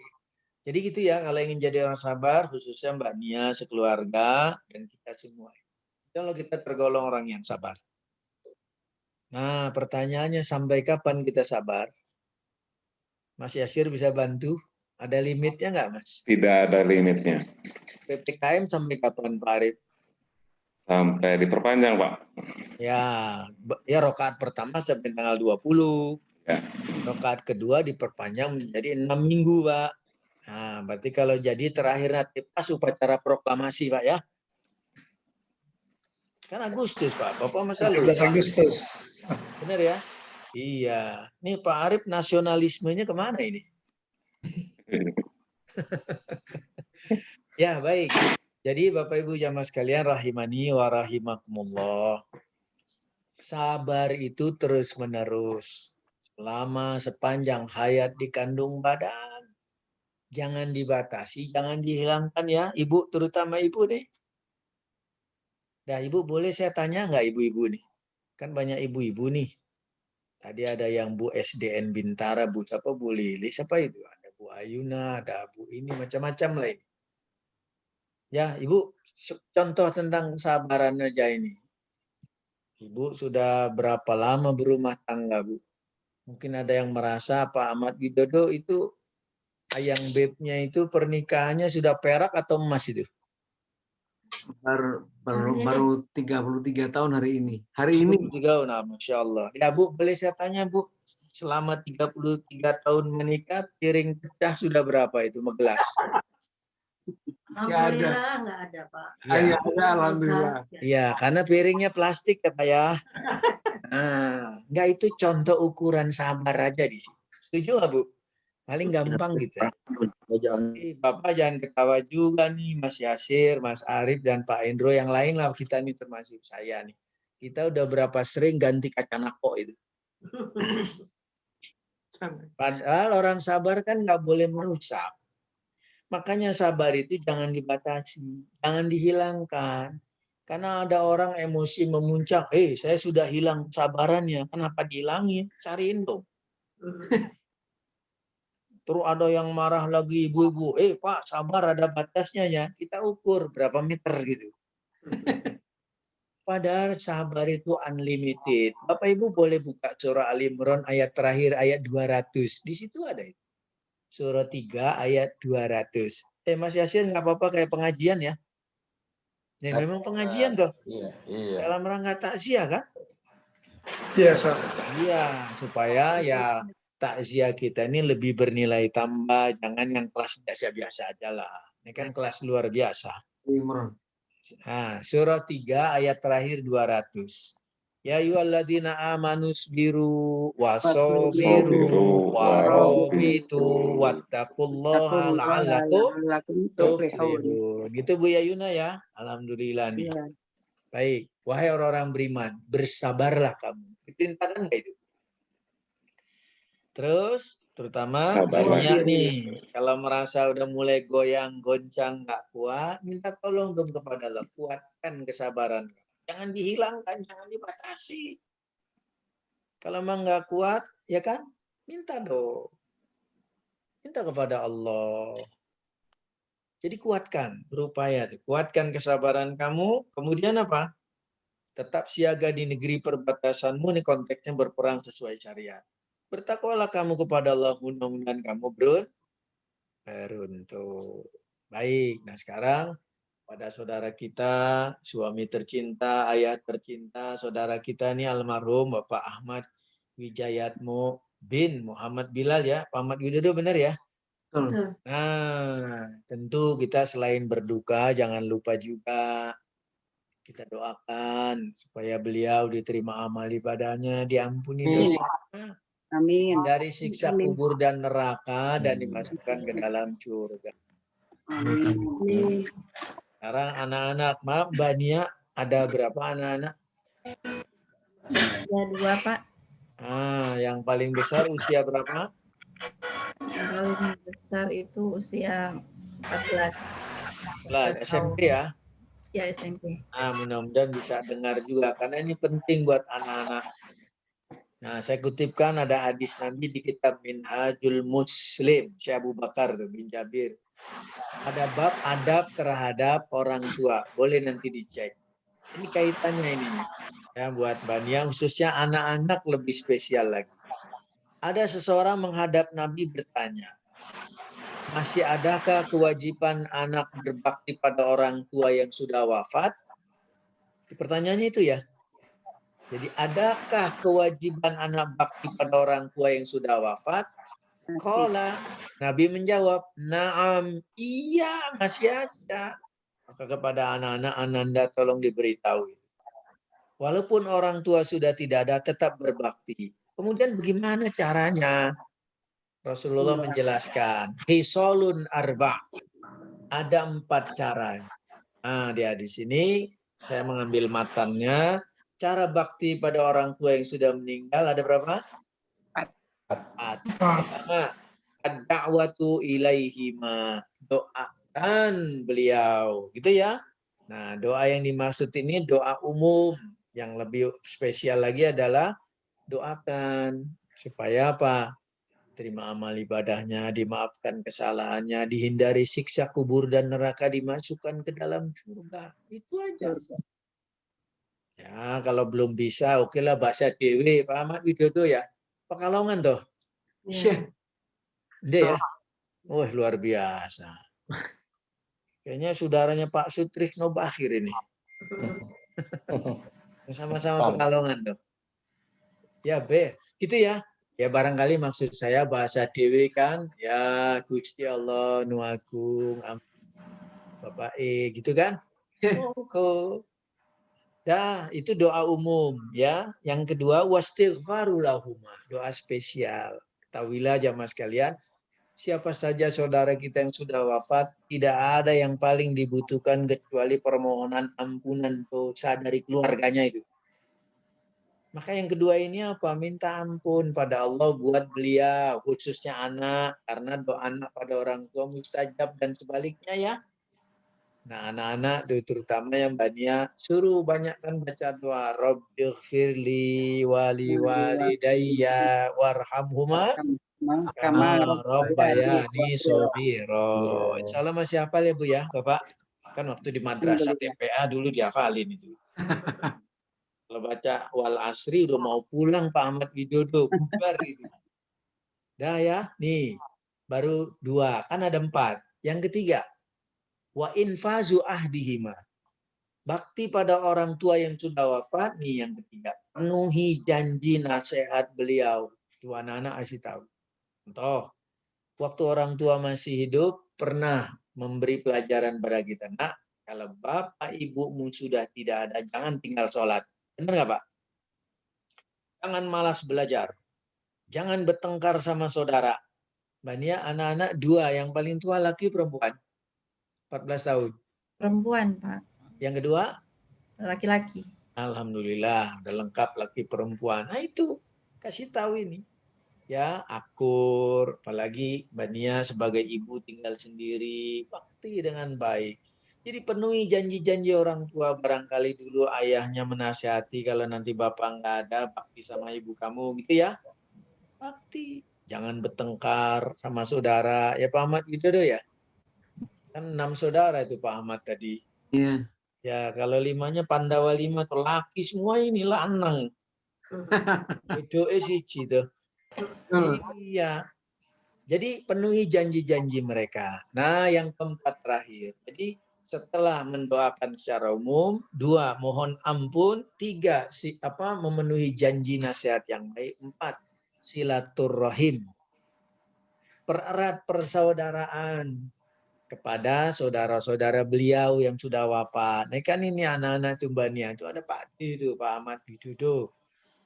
Jadi gitu ya, kalau ingin jadi orang sabar, khususnya Mbak Nia, sekeluarga, dan kita semua. Kalau kita tergolong orang yang sabar. Nah, pertanyaannya sampai kapan kita sabar? Mas Yasir bisa bantu? Ada limitnya nggak, Mas? Tidak ada limitnya. PPKM sampai kapan, Pak Arif? Sampai diperpanjang, Pak. Ya rokaat pertama sampai tanggal 20. Ya. Rokaat kedua diperpanjang menjadi 6 minggu, Pak. Nah, berarti kalau jadi terakhir nanti pas upacara proklamasi, Pak ya. Kan Agustus, Pak. Bapak masa lupa? 17 Agustus. Benar ya? Iya. Nih Pak Arif nasionalismenya kemana ini? Ya, baik. Jadi Bapak Ibu jamaah sekalian rahimani wa rahimakumullah. Sabar itu terus-menerus. Selama sepanjang hayat di kandung badan. Jangan dibatasi, jangan dihilangkan ya. Ibu, terutama ibu nih. Nah, ibu boleh saya tanya nggak ibu-ibu nih? Kan banyak ibu-ibu nih. Tadi ada yang Bu SDN Bintara, Bu siapa, Bu Lili, siapa itu? Ada Bu Ayuna, ada Bu ini, macam-macam lah ini. Ya, Ibu, contoh tentang kesabaran aja ini. Ibu sudah berapa lama berumah tangga, Bu? Mungkin ada yang merasa Pak Ahmad Widodo itu, ayang bebnya itu pernikahannya sudah perak atau emas itu? Baru 33 tahun hari ini. Hari ini. 33, nah, Masya Allah. Ya Bu, boleh saya tanya Bu, selama 33 tahun menikah, piring pecah sudah berapa itu megelas? Alhamdulillah nggak ada, Pak. Ya. Alhamdulillah. Iya, karena piringnya plastik ya Pak ya. Nah, enggak, itu contoh ukuran sabar aja di. Setuju nggak Bu? Paling gampang gitu. Bapak jangan ketawa juga nih Mas Yasir, Mas Arif, dan Pak Endro yang lain lah, kita nih termasuk saya nih. Kita udah berapa sering ganti kaca nako itu. Padahal orang sabar kan nggak boleh merusak. Makanya sabar itu jangan dibatasi, jangan dihilangkan. Karena ada orang emosi memuncak, saya sudah hilang kesabarannya, kenapa dihilangin? Cariin dong. Terus ada yang marah lagi, ibu-ibu, Pak sabar ada batasnya ya, kita ukur berapa meter gitu. Padahal sabar itu unlimited. Bapak Ibu boleh buka surah Al Imran ayat terakhir, ayat 200. Di situ ada itu. Surah 3 ayat 200. Mas Yasir nggak apa-apa kayak pengajian ya. Ya memang pengajian toh. Iya. Dalam rangka takziah kan? Iya, Sir. Iya, supaya ya takziah kita ini lebih bernilai tambah, jangan yang kelas biasa-biasa aja lah. Ini kan kelas luar biasa. Nah, surah 3 ayat terakhir 200. Ya ayyuhalladzina amanu sabiru wasabiru warabitu wattaqullaha la'allakum tuflihun. Gitu Bu Yayuna ya. Alhamdulillah nih. Iya. Baik, wahai orang-orang beriman, bersabarlah kamu. Diperintahkan nggak itu? Terus, terutama Sonia nih, kalau merasa udah mulai goyang, goncang, nggak kuat, minta tolong dong kepada Allah, kuatkan kesabaran. Jangan dihilangkan, jangan dibatasi. Kalau memang nggak kuat, ya kan, minta dong. Minta kepada Allah. Jadi kuatkan, berupaya. Kuatkan kesabaran kamu, kemudian apa? Tetap siaga di negeri perbatasanmu, ini konteksnya berperang sesuai syariat. Bertakwalah kamu kepada Allah, mudah-mudahan kamu beruntung. Baik, nah sekarang pada saudara kita, suami tercinta, ayah tercinta, saudara kita ini almarhum Bapak Ahmad Wijayatmo bin Muhammad Bilal ya, Pak Ahmad Widodo benar ya? Nah, tentu kita selain berduka, jangan lupa juga kita doakan supaya beliau diterima amal ibadahnya, diampuni dosanya. Amin. Dari siksa kubur dan neraka dan dimasukkan ke dalam surga. Amin. Sekarang anak-anak, maaf Mbak Nia, ada berapa anak-anak? Ada 2 Pak. Yang paling besar usia berapa? Yang paling besar itu usia 14. Lah, SMP ya. Ya, SMP. Mudah-mudahan bisa dengar juga karena ini penting buat anak-anak. Nah, saya kutipkan ada hadis Nabi di kitab Minhajul Muslim, Syekh Abu Bakar bin Jabir. Ada bab adab terhadap orang tua. Boleh nanti dicek. Ini kaitannya ini. Ya, buat Bania, khususnya anak-anak lebih spesial lagi. Ada seseorang menghadap Nabi bertanya, masih adakah kewajiban anak berbakti pada orang tua yang sudah wafat? Pertanyaannya itu ya. Jadi adakah kewajiban anak bakti pada orang tua yang sudah wafat? Qala, Nabi menjawab, na'am, iya masih ada. Maka kepada anak-anak Ananda tolong diberitahu. Walaupun orang tua sudah tidak ada, tetap berbakti. Kemudian bagaimana caranya? Rasulullah menjelaskan, hisolun arba. Ada 4 cara. Nah, di sini saya mengambil matannya. Cara bakti pada orang tua yang sudah meninggal ada berapa? 4. Pertama, ad-da'watu ilaihima. Doakan beliau. Gitu ya. Nah, doa yang dimaksud ini doa umum. Yang lebih spesial lagi adalah doakan supaya apa? Terima amal ibadahnya, dimaafkan kesalahannya, dihindari siksa kubur dan neraka, dimasukkan ke dalam surga. Itu aja. Ya, kalau belum bisa, okelah bahasa dewe, Pak Ahmad Widodo ya. Pekalongan toh. Iya. Dia ya. Wah, luar biasa. Kayaknya saudaranya Pak Sutrisno Bakhir ini. Sama-sama Pekalongan toh. Ya, gitu ya. Ya barangkali maksud saya bahasa dewe kan, ya Gusti Allah nu agung, Bapak gitu kan. Monggo. Dah, itu doa umum ya. Yang kedua wastighfarulahuma, doa spesial. Ketahuilah jamaah sekalian, siapa saja saudara kita yang sudah wafat, tidak ada yang paling dibutuhkan kecuali permohonan ampunan dosa dari keluarganya itu. Maka yang kedua ini apa? Minta ampun pada Allah buat beliau, khususnya anak, karena doa anak pada orang tua mustajab dan sebaliknya ya. Nah, anak-anak tuh terutama yang Bania suruh banyakkan baca doa Rabbighfirli wali walidayya warhamhuma kama rabbayani shobiro. Insyaallah masih hafal ya Bu ya, Bapak. Kan waktu di madrasah TPA dulu dihafalin itu. Kalau baca wal asri udah mau pulang Pak Ahmad Widodo, bubar itu. Dah ya, nih baru 2, kan ada 4. Yang ketiga, wa infazu ahdihima. Bakti pada orang tua yang sudah wafat, nih yang ketiga. Penuhi janji nasihat beliau. Itu anak-anak kasih tahu. Contoh, waktu orang tua masih hidup, pernah memberi pelajaran pada kita. Nak, kalau bapak ibumu sudah tidak ada, jangan tinggal sholat. Benar nggak Pak? Jangan malas belajar. Jangan bertengkar sama saudara. Bania anak-anak 2, yang paling tua laki perempuan. 14 tahun. Perempuan, Pak. Yang kedua? Laki-laki. Alhamdulillah, udah lengkap laki perempuan. Nah itu, kasih tahu ini. Ya, akur, apalagi Bania sebagai ibu tinggal sendiri, bakti dengan baik. Jadi penuhi janji-janji orang tua, barangkali dulu ayahnya menasihati kalau nanti bapak nggak ada, bakti sama ibu kamu gitu ya. Bakti, jangan bertengkar sama saudara. Ya Pak Ahmad Widodo ya. Kan 6 saudara itu Pak Ahmad tadi. Iya. Ya kalau 5-nya Pandawa 5 tuh laki semua ini lanang. Wedoke siji tuh. Iya. Jadi penuhi janji-janji mereka. Nah, yang keempat terakhir. Jadi setelah mendoakan secara umum, 2 mohon ampun, 3 memenuhi janji nasihat yang baik, 4 silaturrahim. Pererat persaudaraan kepada saudara-saudara beliau yang sudah wafat. Nah, kan ini anak-anak Tumbania itu ada Pak D itu, Pak Ahmad Widodo.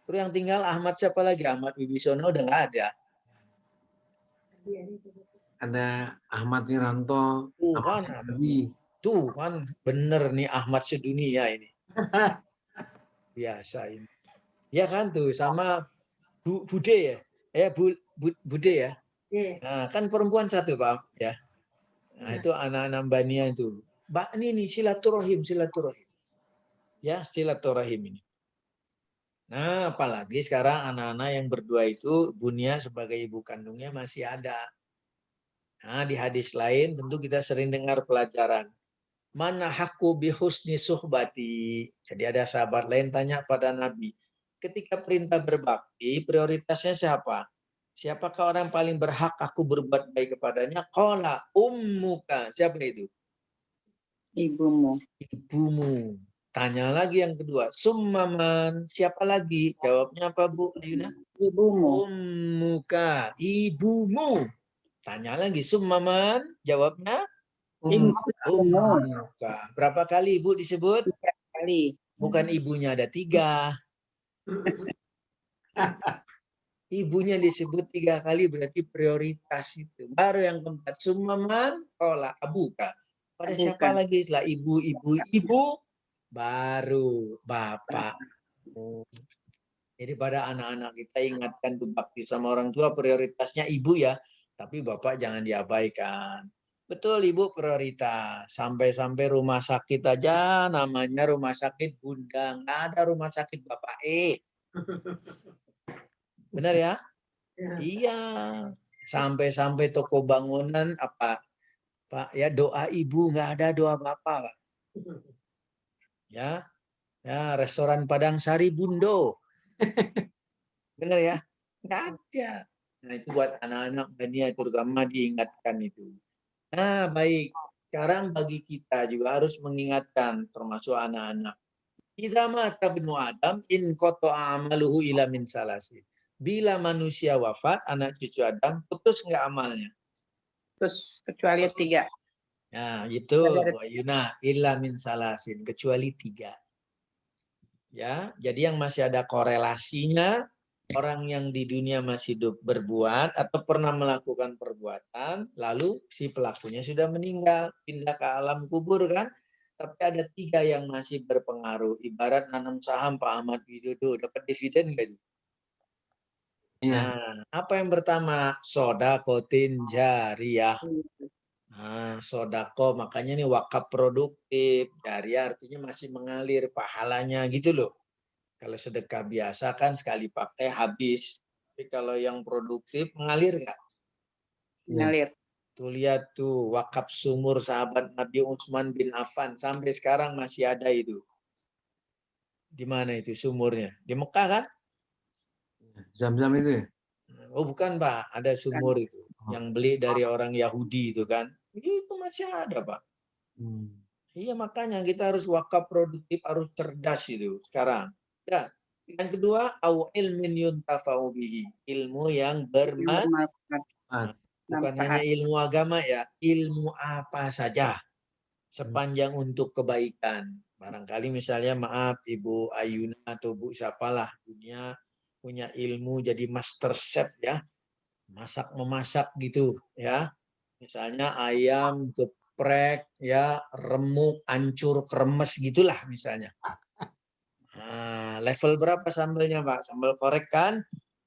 Terus yang tinggal Ahmad siapa lagi? Ahmad Wibisono udah nggak ada. Ada Ahmad Wiranto. Tuh kan bener nih Ahmad sedunia ini. Biasa ini. Ya kan tuh sama Bude ya. Bude ya. Nah, kan perempuan 1 Pak ya. Nah, itu anak-anak Bania itu. Ini silaturahim. Ya, silaturahim ini. Nah, apalagi sekarang anak-anak yang berdua itu Bunia sebagai ibu kandungnya masih ada. Nah, di hadis lain tentu kita sering dengar pelajaran. Mana hakku bihusni suhbati. Jadi ada sahabat lain tanya pada Nabi. Ketika perintah berbakti, prioritasnya siapa? Siapakah orang paling berhak aku berbuat baik kepadanya? Qala ummuka. Siapa itu? Ibumu. Ibumu. Tanya lagi yang kedua. Summaman. Siapa lagi? Jawabnya apa Bu Ayuna? Ibumu. Ummuka. Ibumu. Tanya lagi. Summaman. Jawabnya? Ummuka. Berapa kali ibu disebut? 3 kali. Bukan ibunya ada 3. Ibunya disebut 3 kali berarti prioritas itu. Baru yang keempat. Summaman. Qala abuka. Pada siapa lagi setelah ibu, baru bapak. Jadi pada anak-anak kita ingatkan tuh bakti sama orang tua prioritasnya ibu ya. Tapi bapak jangan diabaikan. Betul ibu prioritas. Sampai-sampai rumah sakit aja namanya rumah sakit Bunda. Nggak ada rumah sakit Bapak E. Benar ya? Iya. Sampai-sampai toko bangunan apa? Pak, ya doa ibu nggak ada doa bapak, Pak. Ya, restoran Padang Sari Bundo. Benar ya? Nggak ada. Nah itu buat anak-anak Bania terutama diingatkan itu. Nah baik, sekarang bagi kita juga harus mengingatkan termasuk anak-anak. Idza mata ibnu Adam in qata'a amaluhu ila min salasin. Bila manusia wafat, anak cucu Adam putus nggak amalnya? Terus kecuali 3. Nah, itu Bu Ayuna, illa min salasin, kecuali 3. Ya, jadi yang masih ada korelasinya orang yang di dunia masih hidup berbuat atau pernah melakukan perbuatan, lalu si pelakunya sudah meninggal, pindah ke alam kubur kan? Tapi ada 3 yang masih berpengaruh. Ibarat nanam saham Pak Ahmad Widodo, dapat dividen nggak? Nah, apa yang pertama? Sodakotin jariyah. Nah, sodako makanya nih wakaf produktif. Jariyah artinya masih mengalir pahalanya gitu loh. Kalau sedekah biasa kan sekali pakai habis. Tapi kalau yang produktif mengalir nggak? Mengalir. Tuh lihat tuh wakaf sumur sahabat Nabi Utsman bin Affan. Sampai sekarang masih ada itu. Di mana itu sumurnya? Di Mekah kan? Zam-zam itu ya? Oh bukan Pak, ada sumur itu. Yang beli dari orang Yahudi itu kan. Itu masih ada Pak. Iya makanya kita harus wakaf produktif, harus cerdas itu sekarang. Ya. Yang kedua, au ilmin yuntafa'u bihi. Ilmu yang bermanfaat. Bukan hanya ilmu agama ya, ilmu apa saja. Sepanjang untuk kebaikan. Barangkali misalnya maaf Ibu Ayuna atau Bu siapalah punya ilmu jadi master chef ya. Memasak gitu ya. Misalnya ayam geprek ya, remuk, ancur, kremes gitulah misalnya. Nah, level berapa sambelnya, Pak? Sambal korek kan?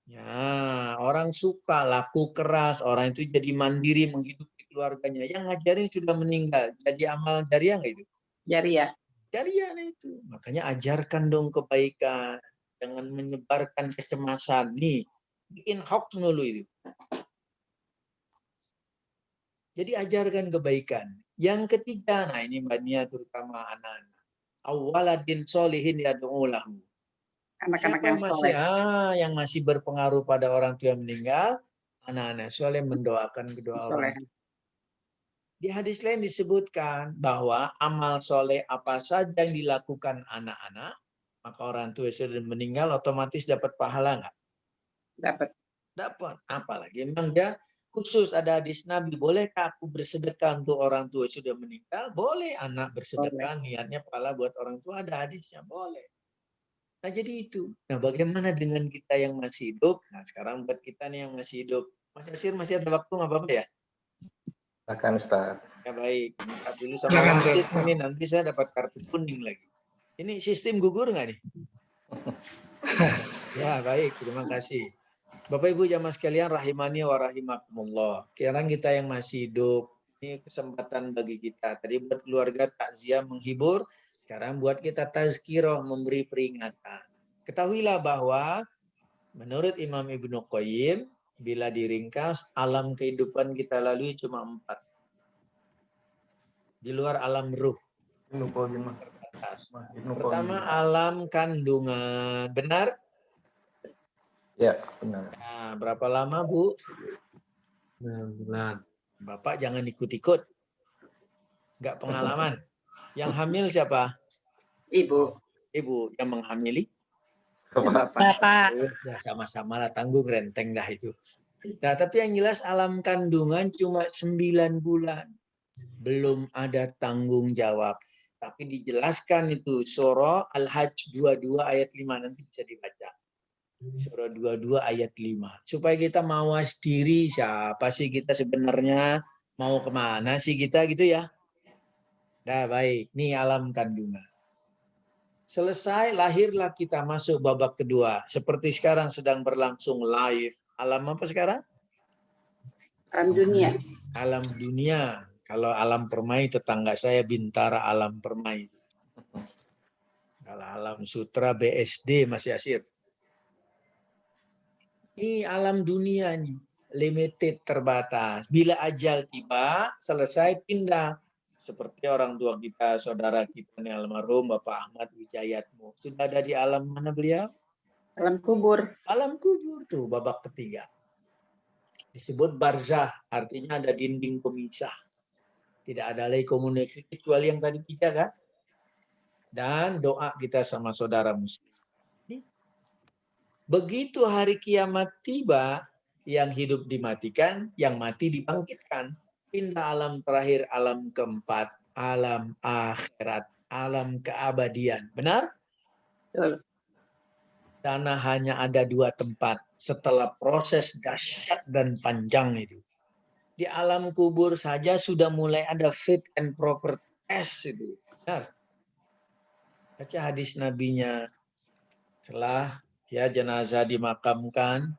Ya, orang suka, laku keras, orang itu jadi mandiri menghidupi keluarganya. Yang ngajarin sudah meninggal, jadi amal jariah nggak itu? Jariah. Jariah itu. Makanya ajarkan dong kebaikan, jangan menyebarkan kecemasan. Nih, bikin hoax dulu itu. Jadi ajarkan kebaikan. Yang ketiga, nah ini Mbak Nia terutama anak-anak. Awaladin solihin yad'u lahu. Anak-anak Siapa yang masih berpengaruh pada orang tua yang meninggal, anak-anak soleh mendoakan kedua orang. Di hadis lain disebutkan bahwa amal soleh apa saja yang dilakukan anak-anak, maka orang tua sudah meninggal otomatis dapat pahala nggak? Dapat. Apalagi memang dia khusus ada hadis Nabi, bolehkah aku bersedekah untuk orang tua sudah meninggal? Boleh anak bersedekah, niatnya pahala buat orang tua, ada hadisnya, boleh. Nah jadi itu. Nah bagaimana dengan kita yang masih hidup? Nah sekarang buat kita nih yang masih hidup. Mas Yasir masih ada waktu nggak apa-apa ya? Silakan Ustaz. Ya baik. Minta dulu sama wasit ini nanti saya dapat kartu kuning lagi. Ini sistem gugur nggak nih? Ya baik, terima kasih. Bapak Ibu jamaah sekalian rahimani wa rahimakumullah. Sekarang kita yang masih hidup Ini kesempatan bagi kita. Tadi buat keluarga takziah menghibur, sekarang buat kita tazkirah memberi peringatan. Ketahuilah bahwa menurut Imam Ibnu Qayyim, bila diringkas, alam kehidupan kita lalui cuma 4. Di luar alam ruh. Pertama, alam kandungan. Benar? Ya, benar. Nah, berapa lama, Bu? 9 bulan. Bapak jangan ikut-ikut. Nggak pengalaman. Yang hamil siapa? Ibu. Ibu. Yang menghamili? Bapak. Ya sama-sama lah, tanggung renteng dah itu. Nah, tapi yang jelas alam kandungan cuma 9 bulan. Belum ada tanggung jawab. Tapi dijelaskan itu surah Al-Hajj 22 ayat 5, nanti bisa dibaca. Surah 22 ayat 5. Supaya kita mawas diri, siapa sih kita sebenarnya, mau kemana sih kita gitu ya. Nah baik, ini alam kandungan. Selesai, lahirlah kita masuk babak kedua. Seperti sekarang sedang berlangsung live. Alam apa sekarang? Alam dunia. Alam dunia. Kalau alam permai, tetangga saya Bintara alam permai. Kalau alam sutra BSD masih Asir. Ini alam dunia nih, limited, terbatas. Bila ajal tiba, selesai, pindah. Seperti orang tua kita, saudara kita nih almarhum Bapak Ahmad Wijayatmo. Sudah ada di alam mana beliau? Alam kubur. Alam kubur tuh, babak ketiga. Disebut barzah, artinya ada dinding pemisah. Tidak ada lagi komunikasi kecuali yang tadi 3 kan? Dan doa kita sama saudara muslim. Begitu hari kiamat tiba, yang hidup dimatikan, yang mati dibangkitkan. Pindah alam terakhir, alam keempat, alam akhirat, alam keabadian. Benar? Betul. Sana hanya ada 2 tempat setelah proses dahsyat dan panjang itu. Di alam kubur saja sudah mulai ada fit and proper test itu. Benar? Baca hadis nabinya, setelah ya jenazah dimakamkan,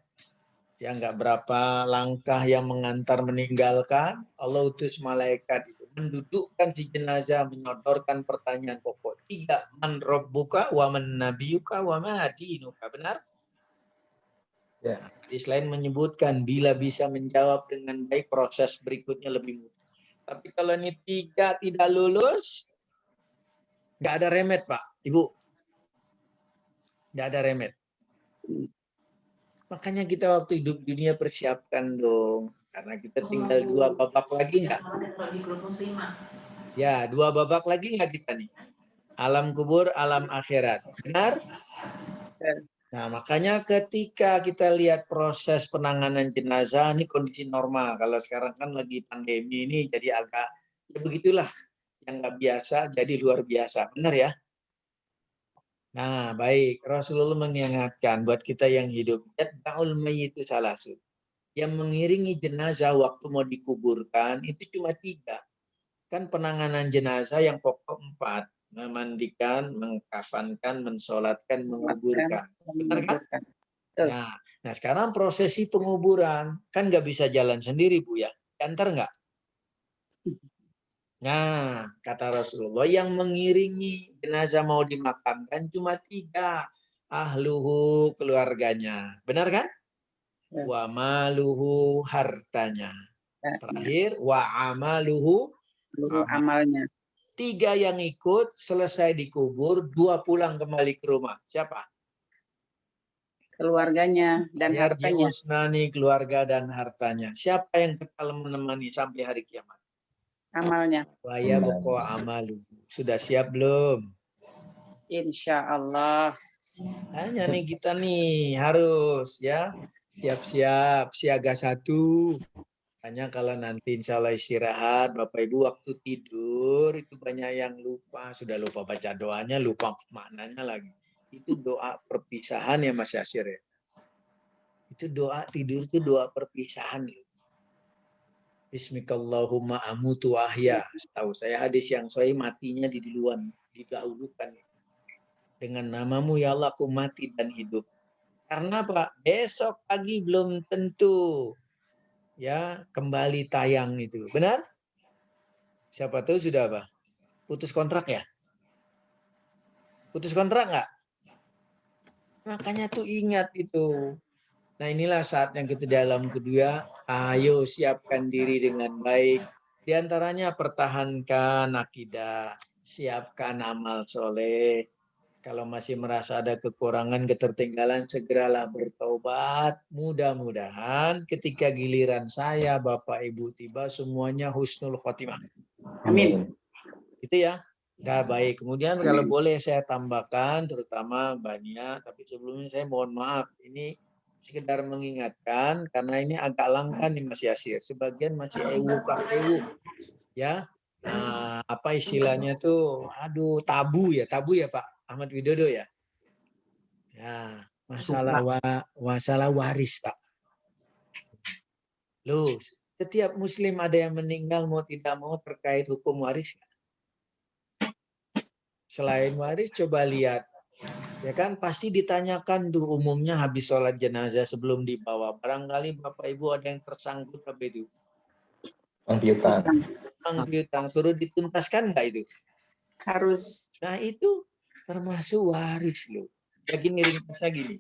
ya nggak berapa langkah yang mengantar meninggalkan, Allah utus malaikat itu mendudukkan si jenazah, menyodorkan pertanyaan pokok 3, man rabbuka wa man nabiyuka wa ma dinuka. Benar? Ya. Hadis lain menyebutkan bila bisa menjawab dengan baik, proses berikutnya lebih mudah. Tapi kalau ini 3 tidak lulus, nggak ada remet Pak, Ibu. Nggak ada remet. Makanya kita waktu hidup dunia persiapkan dong. Karena kita tinggal 2 babak lagi nggak? Ya, 2 babak lagi nggak kita nih? Alam kubur, alam akhirat. Benar? Nah, makanya ketika kita lihat proses penanganan jenazah, ini kondisi normal. Kalau sekarang kan lagi pandemi ini, jadi agak, ya begitulah. Yang nggak biasa, jadi luar biasa. Benar ya? Nah, baik. Rasulullah mengingatkan buat kita yang hidup, yatba'ul mayyitu salasun. Yang mengiringi jenazah waktu mau dikuburkan itu cuma 3. Kan penanganan jenazah yang pokok 4. Memandikan, mengkafankan, mensolatkan, menguburkan. Benar kan? Nah, sekarang prosesi penguburan. Kan nggak bisa jalan sendiri, Bu ya. Antar nggak? Nah, kata Rasulullah, yang mengiringi jenazah mau dimakamkan cuma 3. Ahluhu, keluarganya. Benar kan? Wa maluhu, hartanya. Terakhir, wa amaluhu, amalnya. 3 yang ikut, selesai dikubur, 2 pulang kembali ke rumah. Siapa? Keluarganya dan hartanya. Yarji'usnani, keluarga dan hartanya. Siapa yang kekal menemani sampai hari kiamat? Amalnya. Wa yabqa amalu. Sudah siap belum? Insya Allah. Hanya nih kita nih harus ya siap-siap, siaga 1. Hanya kalau nanti insya Allah istirahat, Bapak Ibu waktu tidur itu banyak yang lupa. Sudah lupa baca doanya, lupa maknanya lagi. Itu doa perpisahan ya Mas Yasir ya. Itu doa tidur itu doa perpisahan. Bismikallahumma amutu ahya. Tahu saya hadis yang sahih matinya di duluan, didahulukan. Dengan namamu ya Allah aku mati dan hidup. Karena Pak, besok pagi belum tentu ya kembali tayang itu. Benar? Siapa tahu sudah apa? Putus kontrak ya? Putus kontrak nggak? Makanya tuh ingat itu. Nah inilah saatnya kita dalam kedua, ayo siapkan diri dengan baik. Di antaranya pertahankan akidah, siapkan amal soleh. Kalau masih merasa ada kekurangan, ketertinggalan, segeralah bertobat. Mudah-mudahan ketika giliran saya, Bapak Ibu tiba, semuanya husnul khotimah. Amin. Itu ya. Dah baik. Kemudian kalau boleh saya tambahkan, terutama Mbak Nia, tapi sebelumnya saya mohon maaf. Ini sekedar mengingatkan, karena ini agak langka nih Mas Yasir. Sebagian masih ewu pak ewu. Ya, nah, apa istilahnya tuh, aduh tabu ya Pak Ahmad Widodo ya. Ya, masalah waris Pak. Loh, setiap Muslim ada yang meninggal mau tidak mau terkait hukum waris. Selain waris, coba lihat, ya kan pasti ditanyakan tuh umumnya habis sholat jenazah sebelum dibawa. Barangkali Bapak Ibu ada yang tersangkut apa itu? Piutang. Piutang turut dituntaskan nggak itu? Harus. Nah itu termasuk waris loh. Ya gini ringkasnya gini.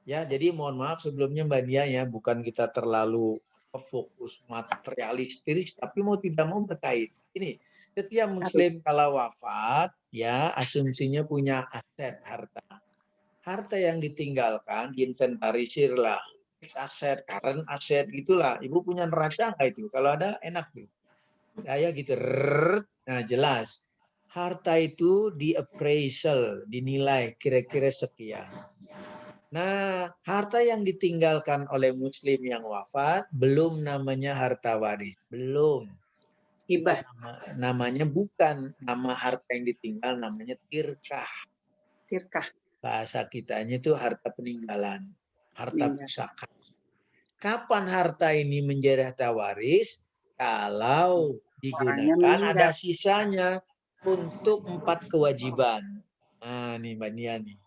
Ya jadi mohon maaf sebelumnya Mbak Nia ya, bukan kita terlalu fokus materialistis, tapi mau tidak mau berkait. Ini setiap Muslim kalau wafat ya asumsinya punya aset harta. Harta yang ditinggalkan diinventarisir lah. Aset, current aset gitulah. Ibu punya neraca nggak itu? Kalau ada enak tuh. Kayak gitu. Nah jelas. Harta itu di appraisal, dinilai kira-kira sekian. Nah, harta yang ditinggalkan oleh Muslim yang wafat belum namanya harta waris, belum. Hibah. Namanya bukan nama harta yang ditinggal, namanya tirkah. Tirkah. Bahasa kitanya itu harta peninggalan, harta pusaka. Kapan harta ini menjadi harta waris? Kalau digunakan ada sisanya untuk 4 kewajiban. Nah, nih Mbak Nia nih.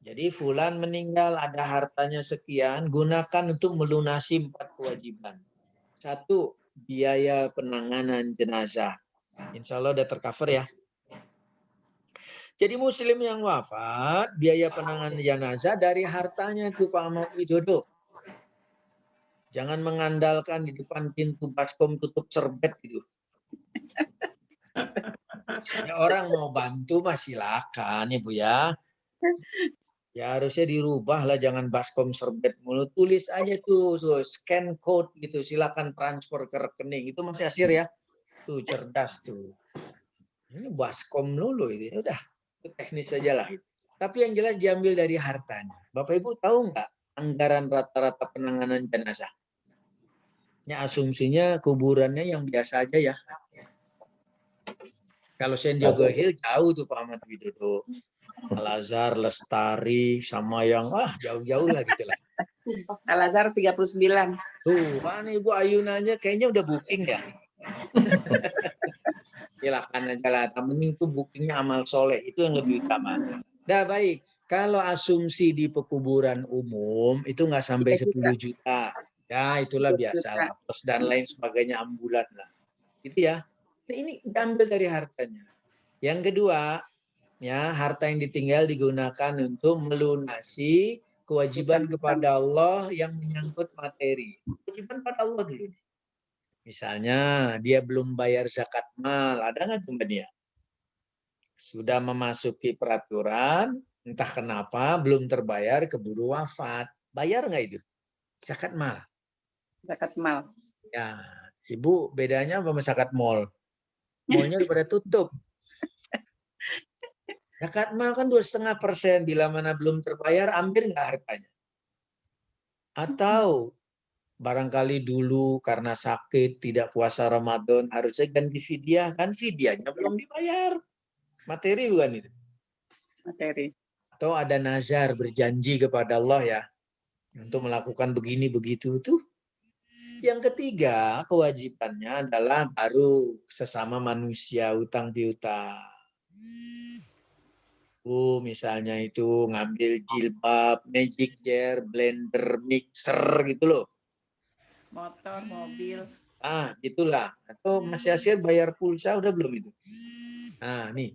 Jadi fulan meninggal ada hartanya sekian, gunakan untuk melunasi 4 kewajiban. 1, biaya penanganan jenazah. Insya Allah udah tercover ya. Jadi Muslim yang wafat, biaya penanganan jenazah dari hartanya itu Pak Ahmad Widodo. Jangan mengandalkan di depan pintu baskom tutup serbet gitu. Ya, orang mau bantu mah silakan ya Bu ya. Ya harusnya dirubah lah, jangan baskom serbet mulu. Tulis aja tuh, scan code gitu, silakan transfer ke rekening. Itu Mas Yasir ya. Tuh cerdas tuh. Ini baskom dulu itu. Ya udah, itu teknis saja lah. Tapi yang jelas diambil dari hartanya. Bapak Ibu tahu nggak anggaran rata-rata penanganan jenazah? Ya asumsinya kuburannya yang biasa aja ya. Kalau Sandiaga Hill jauh tuh Pak Ahmad Widodo. Al-Azhar, Lestari, sama yang jauh-jauh lah gitu lah. Al-Azhar 39. Tuh, kan Ibu Ayunanya kayaknya udah booking ya. Silakan aja lah. Yang penting itu bookingnya amal soleh, itu yang lebih utama. Dah baik. Kalau asumsi di pekuburan umum itu nggak sampai 10 juta. Ya itulah biasa lah. Plus dan lain sebagainya ambulan lah. Gitu ya. Nah, ini diambil dari hartanya. Yang kedua, ya harta yang ditinggal digunakan untuk melunasi kewajiban kepada Allah yang menyangkut materi. Kewajiban pada Allah dulu. Misalnya dia belum bayar zakat mal, ada nggak tuh Mbak Nia? Sudah memasuki peraturan, entah kenapa belum terbayar, keburu wafat. Bayar nggak itu? Zakat mal. Zakat mal. Ya, Ibu bedanya apa sama zakat mal? Malnya udah pada tutup. Zakat mal kan 2,5%, bila mana belum terbayar, ambil nggak hartanya? Atau barangkali dulu karena sakit, tidak puasa Ramadan, harusnya ganti fidyah, kan fidyahnya belum dibayar. Materi bukan itu? Materi. Atau ada nazar, berjanji kepada Allah ya, untuk melakukan begini, begitu tuh. Yang ketiga, kewajibannya adalah baru sesama manusia, utang piutang. Misalnya itu ngambil jilbab, magic jar, blender, mixer gitu loh. Motor, mobil. Ah, itulah. Atau Mas Yasir bayar pulsa udah belum itu? Nah, nih.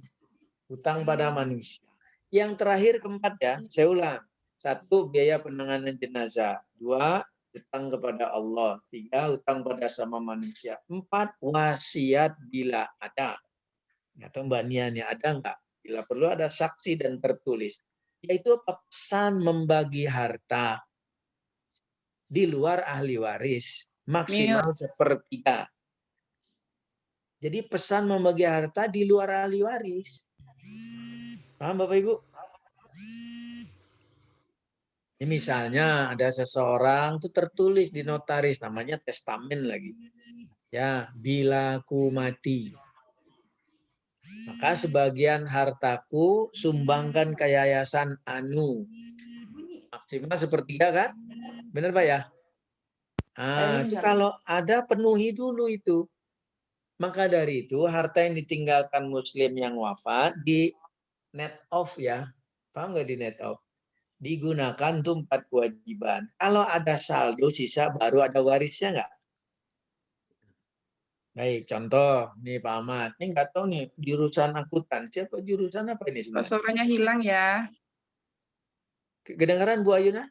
Hutang pada manusia. Yang terakhir keempat ya, saya ulang. 1, biaya penanganan jenazah. 2, hutang kepada Allah. 3, hutang pada sama manusia. 4, wasiat bila ada. Atau Mbak Nia nih, ada enggak? Bila perlu ada saksi dan tertulis. Yaitu pesan membagi harta di luar ahli waris. Maksimal sepertiga. Jadi pesan membagi harta di luar ahli waris. Paham Bapak Ibu? Ini misalnya ada seseorang tuh tertulis di notaris, namanya testamen lagi. Ya, bila ku mati, maka sebagian hartaku sumbangkan ke yayasan anu. Maksimal sepertiga kan? Benar Pak ya? Nah, itu kalau ada penuhi dulu itu. Maka dari itu harta yang ditinggalkan muslim yang wafat di net off ya. Paham nggak di net off? Digunakan untuk 4 kewajiban. Kalau ada saldo sisa baru ada warisnya nggak? Baik, contoh nih Pak Ahmad. Ini nggak tahu nih jurusan akuntan. Siapa jurusan apa ini sebenarnya? Suaranya hilang ya. Kedengaran Bu Ayuna?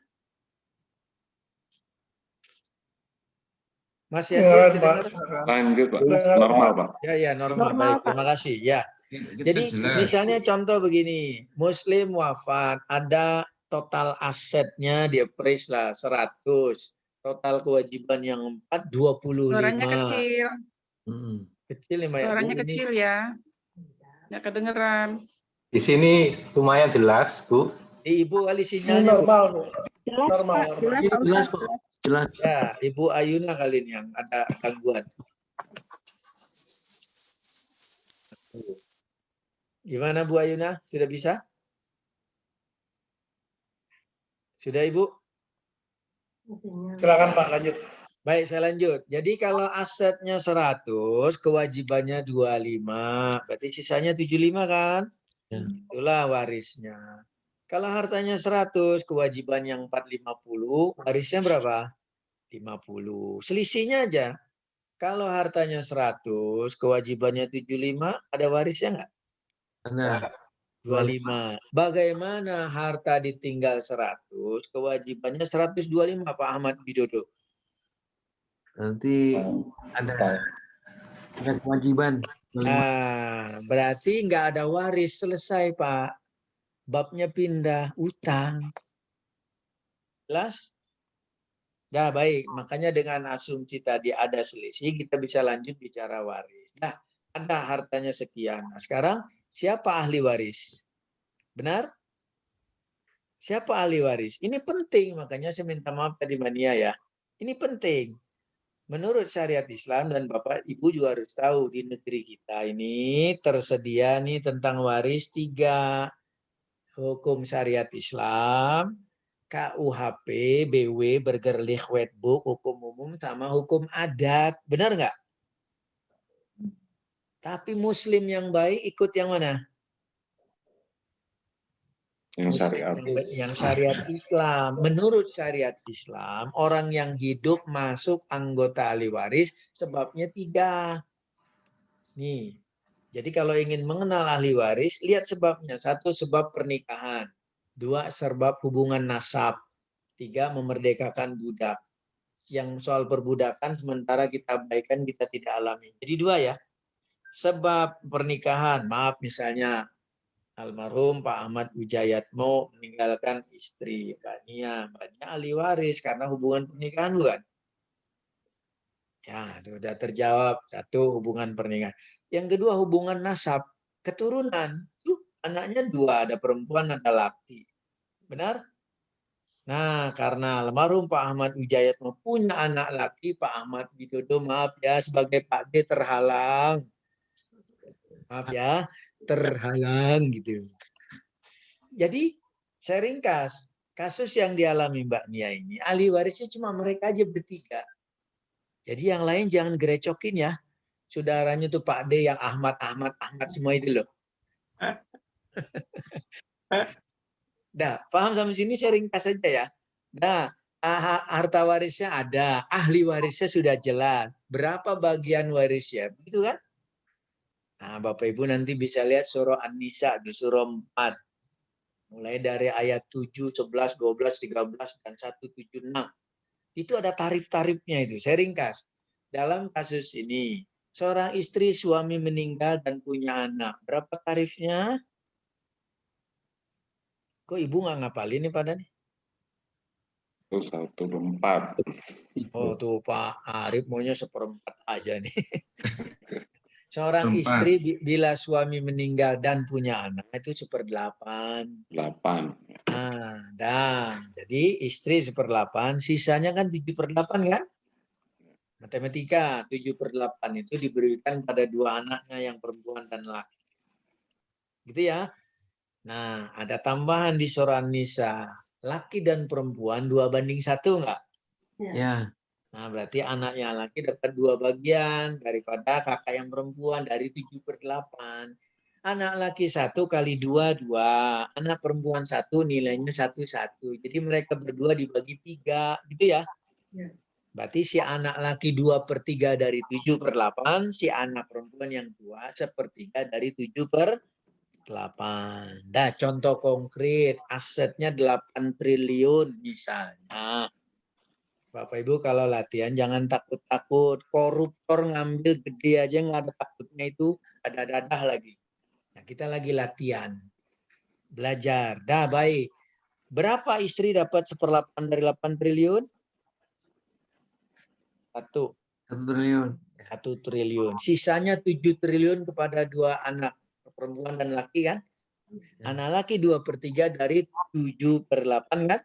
Mas Yasir Dengaran, Pak. kedengaran? Lanjut Pak, Dengaran. normal Pak. Ya, normal. Baik, terima kasih. Ya. Jadi misalnya contoh begini, Muslim wafat, ada total asetnya dia appraise lah 100, total kewajiban yang 4 Suaranya 25. kecil. Kecil nih Mbak ya, Bu. Suaranya Ini kecil ya. Nggak kedengeran. Di sini lumayan jelas, Bu. Ibu kali Ini sinyalnya Bu. normal, Bu. Jelas Normal, Pak, normal. jelas Pak Jelas Ustadz. kok. Jelas. Ya, Ibu Ayuna kali ini yang ada gangguan. Gimana Bu Ayuna? Sudah bisa? Sudah Ibu? Silakan Pak, lanjut. Baik, saya lanjut. Jadi kalau asetnya 100, kewajibannya 25, berarti sisanya 75 kan? Ya. Itulah warisnya. Kalau hartanya 100, kewajiban yang 450, warisnya berapa? 50. Selisihnya aja. Kalau hartanya 100, kewajibannya 75, ada warisnya enggak? Ada 25. Bagaimana harta ditinggal 100, kewajibannya 125 Pak Ahmad Widodo? nanti ada kewajiban. Nah, berarti nggak ada waris, selesai Pak. Babnya pindah, utang. Jelas? Nah, baik. Makanya dengan asumsi tadi ada selisih, kita bisa lanjut bicara waris. Nah, ada hartanya sekian. Nah, sekarang siapa ahli waris? Benar? Siapa ahli waris? Ini penting, makanya saya minta maaf tadi Mania ya. Ini penting. Menurut syariat Islam, dan Bapak Ibu juga harus tahu, di negeri kita ini tersedia nih tentang waris 3. Hukum syariat Islam, KUHP, BW, Burgerlich Wetboek, hukum umum, sama hukum adat. Benar nggak? Tapi Muslim yang baik ikut yang mana? Yang syariat. Yang syariat Islam. Menurut syariat Islam, orang yang hidup masuk anggota ahli waris sebabnya 3. Nih, jadi kalau ingin mengenal ahli waris, lihat sebabnya. 1, sebab pernikahan. 2, sebab hubungan nasab. 3, memerdekakan budak. Yang soal perbudakan sementara kita abaikan, kita tidak alami. Jadi 2 ya. Sebab pernikahan, maaf misalnya almarhum Pak Ahmad Wijayatmo meninggalkan istri Mbak Nia. Mbak Nia ahli waris karena hubungan pernikahan bukan? Ya, itu sudah terjawab. 1, hubungan pernikahan. Yang kedua, hubungan nasab, keturunan. Anaknya 2, ada perempuan, ada laki. Benar? Nah, karena almarhum Pak Ahmad Wijayatmo punya anak laki, Pak Ahmad Widodo, maaf ya, sebagai Pak D terhalang. Maaf ya, terhalang gitu. Jadi, saya ringkas. Kasus yang dialami Mbak Nia ini, ahli warisnya cuma mereka aja bertiga. Jadi yang lain jangan gerecokin ya. Saudaranya tuh Pak D yang Ahmad semua itu loh. Dah, paham sampai sini saya ringkas saja ya. Nah, harta warisnya ada, ahli warisnya sudah jelas. Berapa bagian warisnya? Begitu kan? Nah, Bapak Ibu nanti bisa lihat surah An-Nisa di surah 4. Mulai dari ayat 7, 11, 12, 13, dan 176. Itu ada tarif-tarifnya itu. Saya ringkas. Dalam kasus ini, seorang istri suami meninggal dan punya anak. Berapa tarifnya? Kok ibu nggak ngapalin nih pada nih? Itu 1/4. Oh tuh Pak Arif maunya 1/4 aja nih. Seorang 1/4. istri bila suami meninggal dan punya anak itu 1/8. 8. Nah, jadi istri 1/8, sisanya kan 7/8 kan? Matematika 7/8 itu diberikan pada dua anaknya yang perempuan dan laki. Gitu ya. Nah, ada tambahan di surah An-Nisa. Laki dan perempuan 2:1 enggak? Ya. Nah, berarti anaknya laki dapat 2 bagian daripada kakak yang perempuan dari 7/8. Anak laki 1 kali 2, 2. Anak perempuan 1 nilainya 1, 1. Jadi mereka berdua dibagi 3. Gitu ya? Berarti si anak laki 2/3 dari 7/8. Si anak perempuan yang tua 1/3 dari 7/8. Nah, contoh konkret, asetnya 8 triliun misalnya. Bapak Ibu kalau latihan jangan takut-takut. Koruptor ngambil gede aja nggak ada takutnya itu, ada dadah lagi. Nah, kita lagi latihan. Belajar. Dah baik. Berapa istri dapat 1/8 dari 8 triliun? 1 triliun. 1 triliun. Sisanya 7 triliun kepada 2 anak perempuan dan laki kan? Anak laki 2/3 dari 7/8 kan?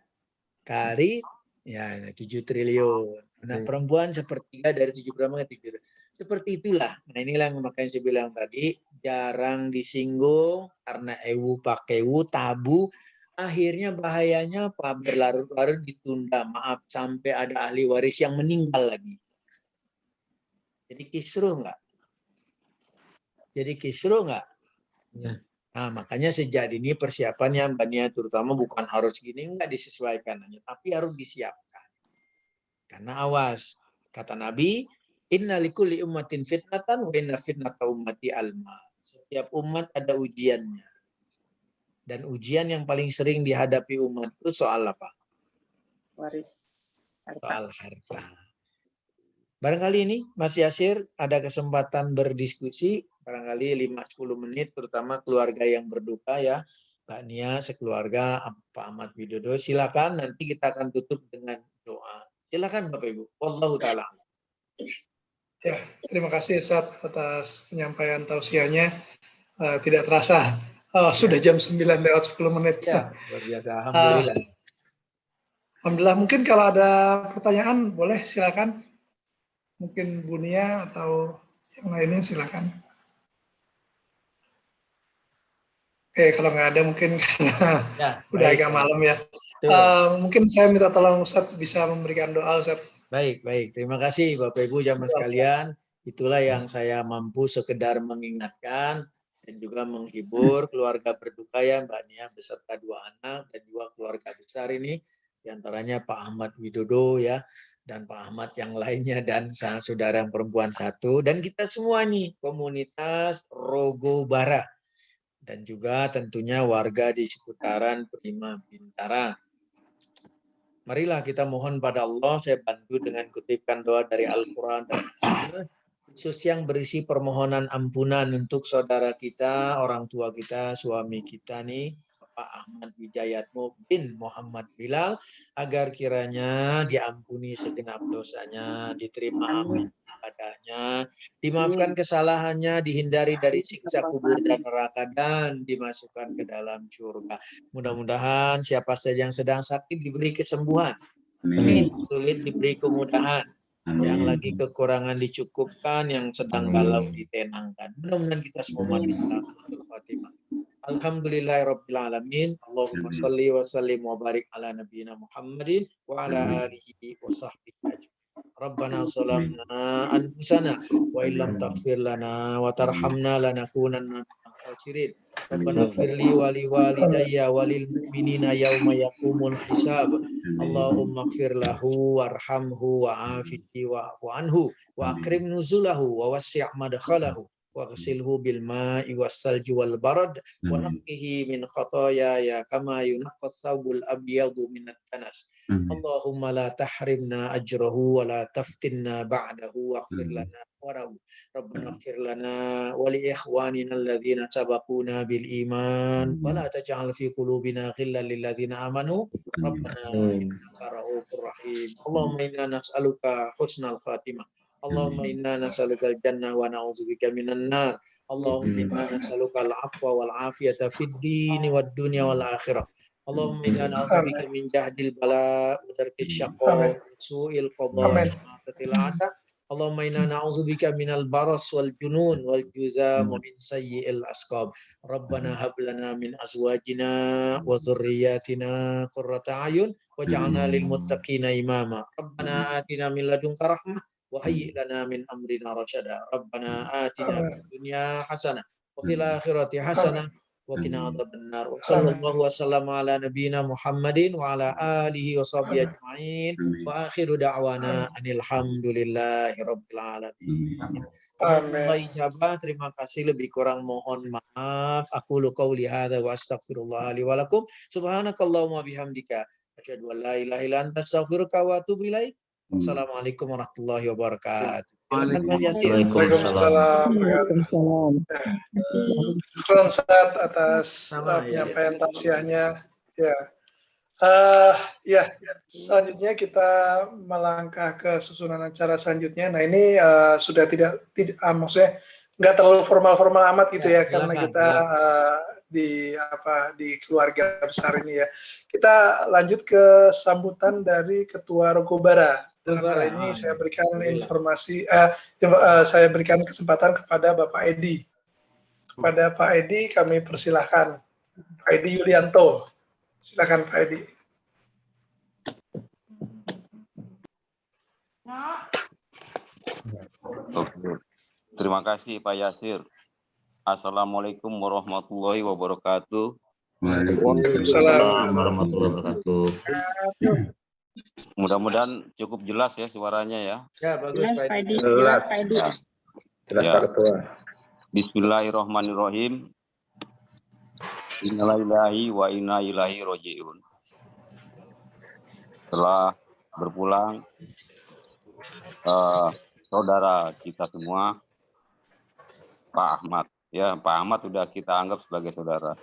Kali ya 7 triliun. Anak perempuan 1/3 dari 7/8 ke 7. Seperti itulah. Nah, inilah yang makanya saya bilang tadi jarang disinggung karena ewu pakewu tabu. Akhirnya bahayanya apa? Berlarut-larut ditunda. Maaf sampai ada ahli waris yang meninggal lagi. Jadi kisruh enggak? Jadi kisruh enggak? Ya. Nah, makanya sejak dini persiapannya Mbak Nia terutama bukan harus gini, enggak disesuaikan hanya, tapi harus disiapkan. Karena awas, kata Nabi, inna likulli ummatin fitnatan wa inna fitnata ummati alma. Setiap umat ada ujiannya. Dan ujian yang paling sering dihadapi umat itu soal apa? Waris. Soal harta. Barangkali ini Mas Yasir ada kesempatan berdiskusi, barangkali 5-10 menit, terutama keluarga yang berduka ya, Mbak Nia sekeluarga, Pak Ahmad Widodo. Silakan, nanti kita akan tutup dengan doa. Silakan Bapak Ibu. Wallahu ta'ala. Ya, terima kasih Ustaz atas penyampaian tausiahnya. Tidak terasa sudah jam 9:10. Ya, luar biasa. Alhamdulillah. Alhamdulillah. Mungkin kalau ada pertanyaan boleh silakan. Mungkin Bu Nia atau yang lainnya silakan. Oke, kalau nggak ada mungkin Ya, udah baik, agak malam ya. Mungkin saya minta tolong Ustadz bisa memberikan doa Ustadz. Baik. Terima kasih Bapak Ibu jamaah sekalian. Itulah yang saya mampu sekedar mengingatkan dan juga menghibur keluarga berduka ya Mbak Nia beserta 2 anak dan 2 keluarga besar ini. Di antaranya Pak Ahmad Widodo ya, dan Pak Ahmad yang lainnya dan saudara yang perempuan 1. Dan kita semua nih komunitas Rogo Bara. Dan juga tentunya warga di seputaran Prima Bintara. Marilah kita mohon pada Allah, saya bantu dengan kutipkan doa dari Al-Quran dan khusus yang berisi permohonan ampunan untuk saudara kita, orang tua kita, suami kita nih, Pak Ahmad Wijayatmo bin Muhammad Bilal, agar kiranya diampuni segenap dosanya, diterima amal ibadahnya, dimaafkan kesalahannya, dihindari dari siksa kubur dan neraka, dan dimasukkan ke dalam surga. Mudah-mudahan siapa saja yang sedang sakit diberi kesembuhan, yang sulit diberi kemudahan, yang lagi kekurangan dicukupkan, yang sedang galau ditenangkan. Mudah-mudahan kita semua mati dalam Fatimah. Alhamdulillahirabbil alamin. Allahumma shalli wa sallim wa barik ala nabiyyina Muhammadin wa ala alihi wa sahbihi ajmain. Rabbana zalamna anfusana wa illam taghfir lana wa tarhamna lanakunanna minal khasirin. Rabbana firli wali walidayya walil mu'minina yawma yaqumul hisab. Allahumma gfir lahu warhamhu wa'afihi wa'fu anhu wa akrim nuzulahu wa wasi' madkhalahu wa ghasilhu bil ma'i was salji wal barad wa naqqihi min khataaya kama yunqqa thawbul abyadu min ad-danas. Allahumma la tahrimna ajrahu wa la taftinna ba'dahu waghfir lana warahu. Rabbana ighfir lana wa li ikhwanina alladhina sabaquna bil iman wa la taj'al fi qulubina ghillan lil ladzina amanu rabbana innaka ra'ufur rahim. Allahumma inna nas'aluka husnal khatimah. Allahumma inna nas'aluka al-jannah wa na'udzubika minan nar. Allahumma inna nas'aluka al-'afwa wal 'afiyata fid dini wad dunya wal akhirah. Allahumma inna na'udzubika min jahdil bala wa darkis syaqqa wa su'il qada wa matatil 'ada. Allahumma inna na'udzubika minal baras wal junun wal juzam wa min sayyi'il asqab. Rabbana hab lana min azwajina wa dhurriyyatina qurrata a'yun waj'alna lil muttaqina imama. Rabbana atina min ladunka rahmah wa hayyi' lana min amrina rasyada. Rabbana atina fid dunya hasanah wa fil akhirati hasanah wa qina adzabannar. Wa sallallahu wasallam ala nabiyyina Muhammadin wa ala alihi wa sahbihi ajma'in. Wa akhiru da'wana anil hamdulillahi rabbil alamin. Amin. Terima kasih, lebih kurang mohon maaf. Aku lu qauli hadza wa astaghfirullah li wa lakum. Subhanakallahumma bihamdika asyhadu an la ilaha illa anta astaghfiruka wa atubu ilaik. Wassalamualaikum warahmatullahi wabarakatuh. Waalaikumsalam. Syukron Ustaz atas penyampaian tausiahnya. Ya. Ya, selanjutnya kita melangkah ke susunan acara selanjutnya. Nah ini sudah tidak maksudnya nggak terlalu formal amat gitu ya, karena kita di keluarga besar ini ya. Kita lanjut ke sambutan dari Ketua Rogobara. Dalam hal ini saya berikan informasi, saya berikan kesempatan kepada Bapak Edi. Kepada Pak Edi kami persilahkan. Pak Edi Yulianto. Silakan Pak Edi. Terima kasih Pak Yasir. Assalamualaikum warahmatullahi wabarakatuh. Waalaikumsalam warahmatullahi wabarakatuh. Mudah-mudahan cukup jelas ya suaranya ya. Ya, bagus Pak Edi. Jelas. Jelas Pak Ketua. Bismillahirrahmanirrahim. Innalillahi wa inna ilaihi raji'un. Setelah berpulang saudara kita semua, Pak Ahmad. Ya, Pak Ahmad sudah kita anggap sebagai saudara.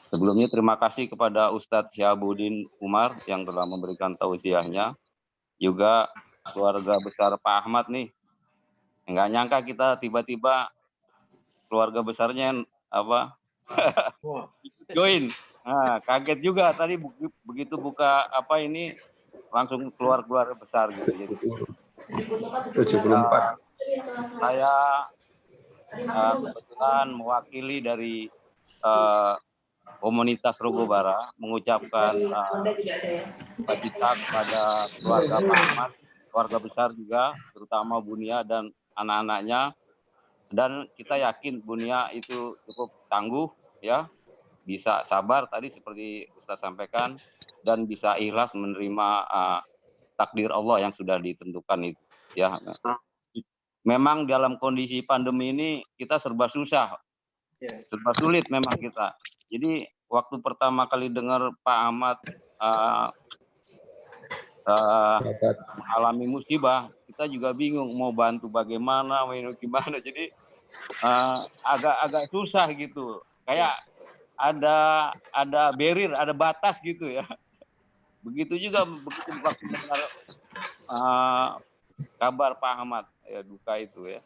Sebelumnya terima kasih kepada Ustadz Syahabuddin Umar yang telah memberikan tausiahnya. Juga keluarga besar Pak Ahmad nih. Nggak nyangka kita tiba-tiba keluarga besarnya join. Nah, kaget juga tadi begitu buka ini langsung keluar keluarga besar gitu. Jadi 74. Saya kebetulan mewakili dari komunitas Rogobara mengucapkan cita kepada keluarga Pak Ahmad, keluarga besar juga, terutama Bunia dan anak-anaknya. Dan kita yakin Bunia itu cukup tangguh, ya, bisa sabar tadi seperti Ustaz sampaikan, dan bisa ikhlas menerima takdir Allah yang sudah ditentukan itu. Ya, memang dalam kondisi pandemi ini kita serba susah, serba sulit memang kita. Jadi waktu pertama kali dengar Pak Ahmad mengalami musibah, kita juga bingung mau bantu bagaimana, mau gimana. Jadi agak susah gitu. Kayak ada barrier, ada batas gitu ya. Begitu juga begitu waktu dengar kabar Pak Ahmad ya, duka itu ya.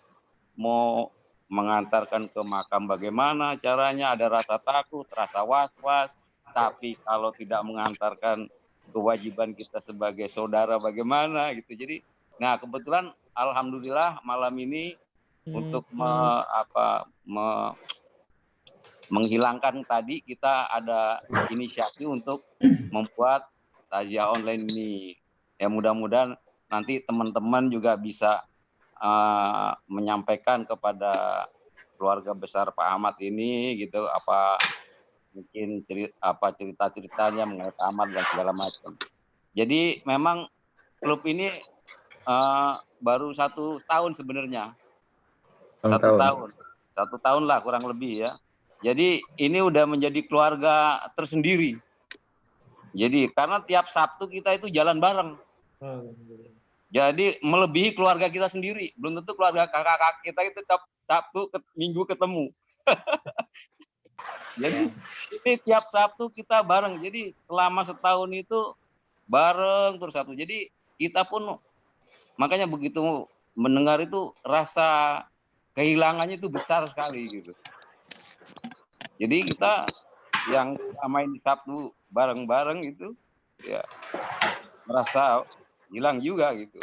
Mau mengantarkan ke makam bagaimana caranya, ada rasa takut, rasa was-was, tapi kalau tidak mengantarkan kewajiban kita sebagai saudara bagaimana gitu. Jadi nah kebetulan alhamdulillah malam ini untuk menghilangkan tadi kita ada inisiasi untuk membuat takziah online ini. Ya mudah-mudahan nanti teman-teman juga bisa menyampaikan kepada keluarga besar Pak Ahmad ini gitu, apa mungkin cerita-ceritanya mengenai Pak Ahmad dan segala macam. Jadi memang klub ini baru 1 tahun sebenarnya. 1 tahun lah kurang lebih ya. Jadi ini udah menjadi keluarga tersendiri. Jadi karena tiap Sabtu kita itu jalan bareng. Jadi melebihi keluarga kita sendiri. Belum tentu keluarga kakak-kakak kita itu tiap Sabtu Minggu ketemu. Jadi ini tiap Sabtu kita bareng. Jadi selama setahun itu bareng terus Sabtu. Jadi kita pun makanya begitu mendengar itu rasa kehilangannya itu besar sekali gitu. Jadi kita yang main Sabtu bareng-bareng itu ya merasa hilang juga gitu.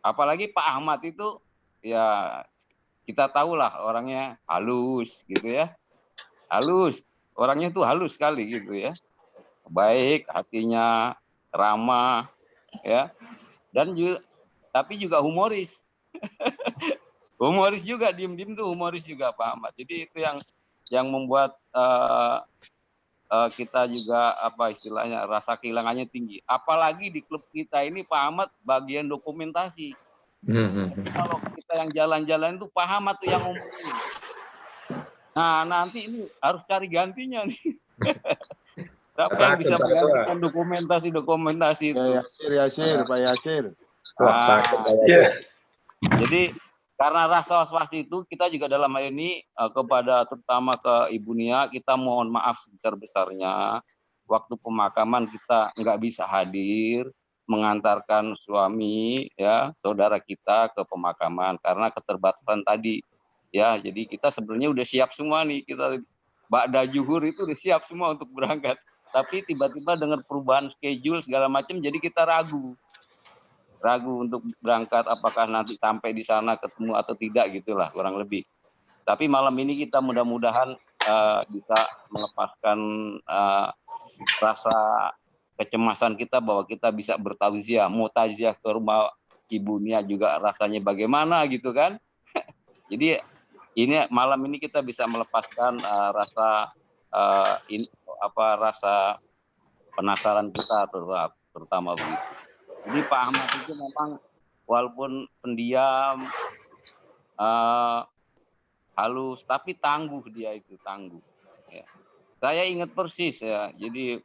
Apalagi Pak Ahmad itu ya kita tahulah orangnya halus gitu ya. Halus, orangnya tuh halus sekali gitu ya. Baik hatinya, ramah ya. Dan juga tapi juga humoris. Humoris juga, diem-diem tuh humoris juga Pak Ahmad. Jadi itu yang membuat kita juga apa istilahnya rasa kehilangannya tinggi. Apalagi di klub kita ini Pak Ahmad bagian dokumentasi. Jadi kalau kita yang jalan-jalan itu Pak Ahmad tuh yang ngomongin. Nah nanti ini harus cari gantinya nih. Siapa yang bisa menggantikan dokumentasi itu? Yasir, Pak Yasir. Jadi karena rasa was-was itu kita juga dalam hal ini kepada terutama ke Ibu Nia kita mohon maaf sebesar-besarnya waktu pemakaman kita nggak bisa hadir mengantarkan suami ya saudara kita ke pemakaman karena keterbatasan tadi ya. Jadi kita sebenarnya udah siap semua nih, kita ba'da zuhur itu udah siap semua untuk berangkat, tapi tiba-tiba dengan perubahan schedule segala macam jadi kita ragu untuk berangkat, apakah nanti sampai di sana ketemu atau tidak gitulah kurang lebih. Tapi malam ini kita mudah-mudahan bisa melepaskan rasa kecemasan kita bahwa kita bisa bertauziah, mau taziah ke rumah Ibu Nia juga rasanya bagaimana gitu kan. Jadi ini malam ini kita bisa melepaskan rasa rasa penasaran kita terutama begitu. Jadi Pak Ahmad itu memang walaupun pendiam, halus, tapi tangguh dia itu, tangguh. Ya. Saya ingat persis ya, jadi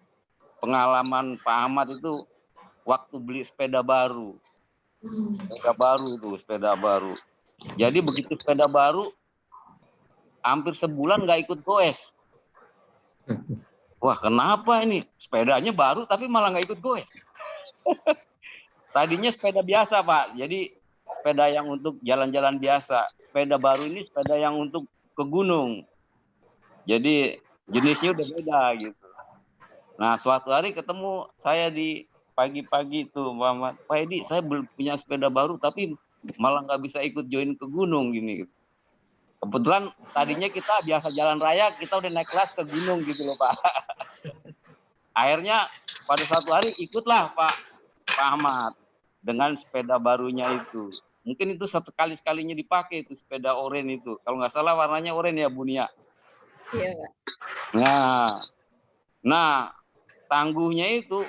pengalaman Pak Ahmad itu waktu beli sepeda baru. Sepeda baru. Jadi begitu sepeda baru, hampir sebulan nggak ikut goes. Wah kenapa ini? Sepedanya baru tapi malah nggak ikut goes. Tadinya sepeda biasa Pak, jadi sepeda yang untuk jalan-jalan biasa. Sepeda baru ini sepeda yang untuk ke gunung. Jadi jenisnya udah beda gitu. Nah suatu hari ketemu saya di pagi-pagi itu, Pak Edi saya belum punya sepeda baru tapi malah nggak bisa ikut join ke gunung gini. Kebetulan tadinya kita biasa jalan raya, kita udah naik kelas ke gunung gitu loh Pak. Akhirnya pada suatu hari ikutlah Pak Ahmad dengan sepeda barunya itu. Mungkin itu sekalinya dipakai itu sepeda oranye itu. Kalau nggak salah warnanya oranye ya Bu Nia. Iya Pak. Nah tangguhnya itu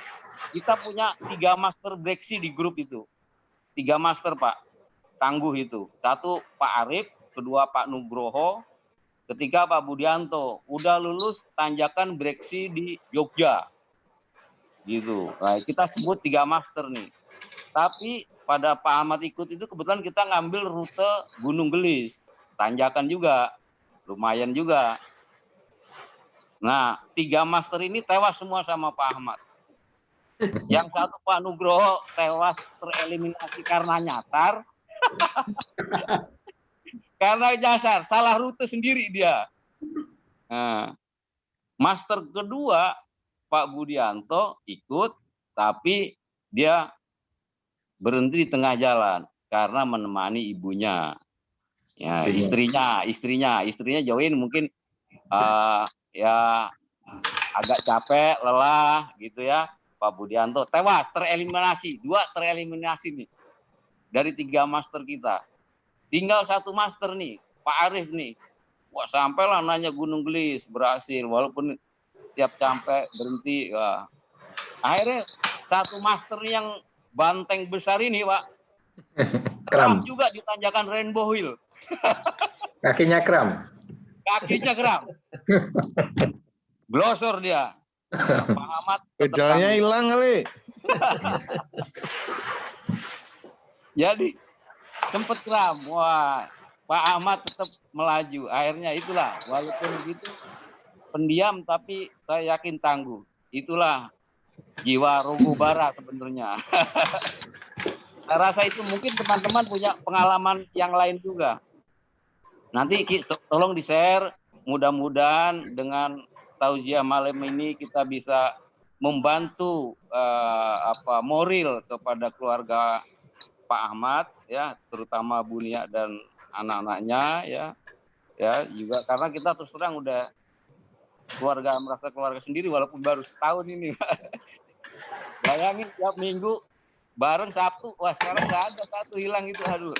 kita punya 3 master breksi di grup itu. 3 master Pak, tangguh itu. 1 Pak Arif, kedua Pak Nugroho, ketiga Pak Budianto. Udah lulus tanjakan breksi di Jogja. Gitu. Nah, kita sebut 3 master nih. Tapi pada Pak Ahmad ikut itu kebetulan kita ngambil rute Gunung Gelis. Tanjakan juga. Lumayan juga. Nah, 3 master ini tewas semua sama Pak Ahmad. Yang 1 Pak Nugroho tewas tereliminasi karena nyatar. Karena nyasar, salah rute sendiri dia. Nah, master kedua Pak Budianto ikut, tapi dia berhenti di tengah jalan karena menemani ibunya. Ya, istrinya join mungkin ya agak capek, lelah gitu ya. Pak Budianto tewas, tereliminasi. 2 tereliminasi nih. Dari 3 master kita. Tinggal 1 master nih, Pak Arif nih. Wah, sampailah nanya Gunung Gelis, berhasil. Walaupun setiap sampai berhenti. Wah. Akhirnya satu master yang banteng besar ini, Pak, kram juga di tanjakan Rainbow Hill. Kakinya kram. Kakinya kram. Glosor dia. Pak Ahmad Pedalnya hilang kali. Jadi sempat kram. Wah, Pak Ahmad tetap melaju. Akhirnya itulah, walaupun begitu pendiam tapi saya yakin tangguh. Itulah jiwa Rogobara sebenarnya. Saya rasa itu mungkin teman-teman punya pengalaman yang lain juga. Nanti tolong di-share, mudah-mudahan dengan tausiah malam ini kita bisa membantu moral kepada keluarga Pak Ahmad ya, terutama Bu Nia dan anak-anaknya ya juga karena kita terus terang udah merasa keluarga sendiri walaupun baru setahun ini. Bayangin tiap minggu bareng Sabtu, wah sekarang nggak ada, satu hilang gitu, aduh.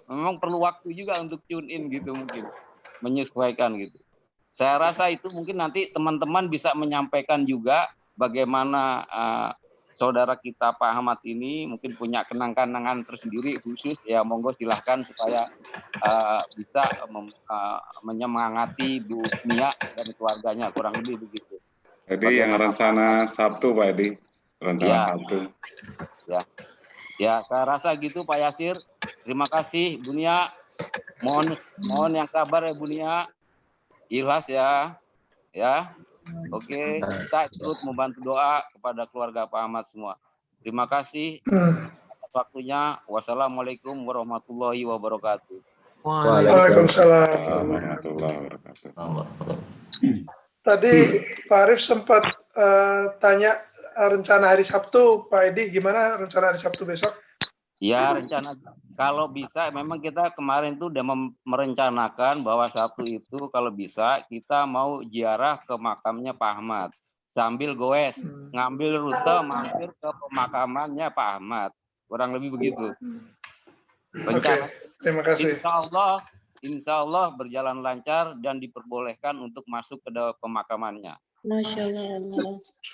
Memang perlu waktu juga untuk tune in gitu, mungkin menyesuaikan gitu. Saya rasa itu mungkin nanti teman-teman bisa menyampaikan juga bagaimana saudara kita Pak Ahmad ini mungkin punya kenang-kenangan tersendiri khusus, ya monggo silahkan supaya bisa menyemangati Bu Nia dan keluarganya, kurang lebih begitu. Jadi yang rencana Sabtu Pak Edi, rencana Sabtu. Ya, saya rasa gitu Pak Yasir. Terima kasih Bu Nia. Mohon yang sabar ya Bu Nia. Ikhlas ya. Oke, kita terus membantu doa kepada keluarga Pak Ahmad semua. Terima kasih atas waktunya. Wassalamualaikum warahmatullahi wabarakatuh. Waalaikumsalam warahmatullahi wabarakatuh. Tadi Pak Arif sempat tanya rencana hari Sabtu, Pak Edi, gimana rencana hari Sabtu besok? Ya, rencana kalau bisa memang kita kemarin tuh udah merencanakan bahwa Sabtu itu kalau bisa kita mau ziarah ke makamnya Pak Ahmad sambil goes, ngambil rute mampir ke pemakamannya Pak Ahmad. Kurang lebih begitu. Rencana. Terima kasih. Insya Allah berjalan lancar dan diperbolehkan untuk masuk ke pemakamannya. Masya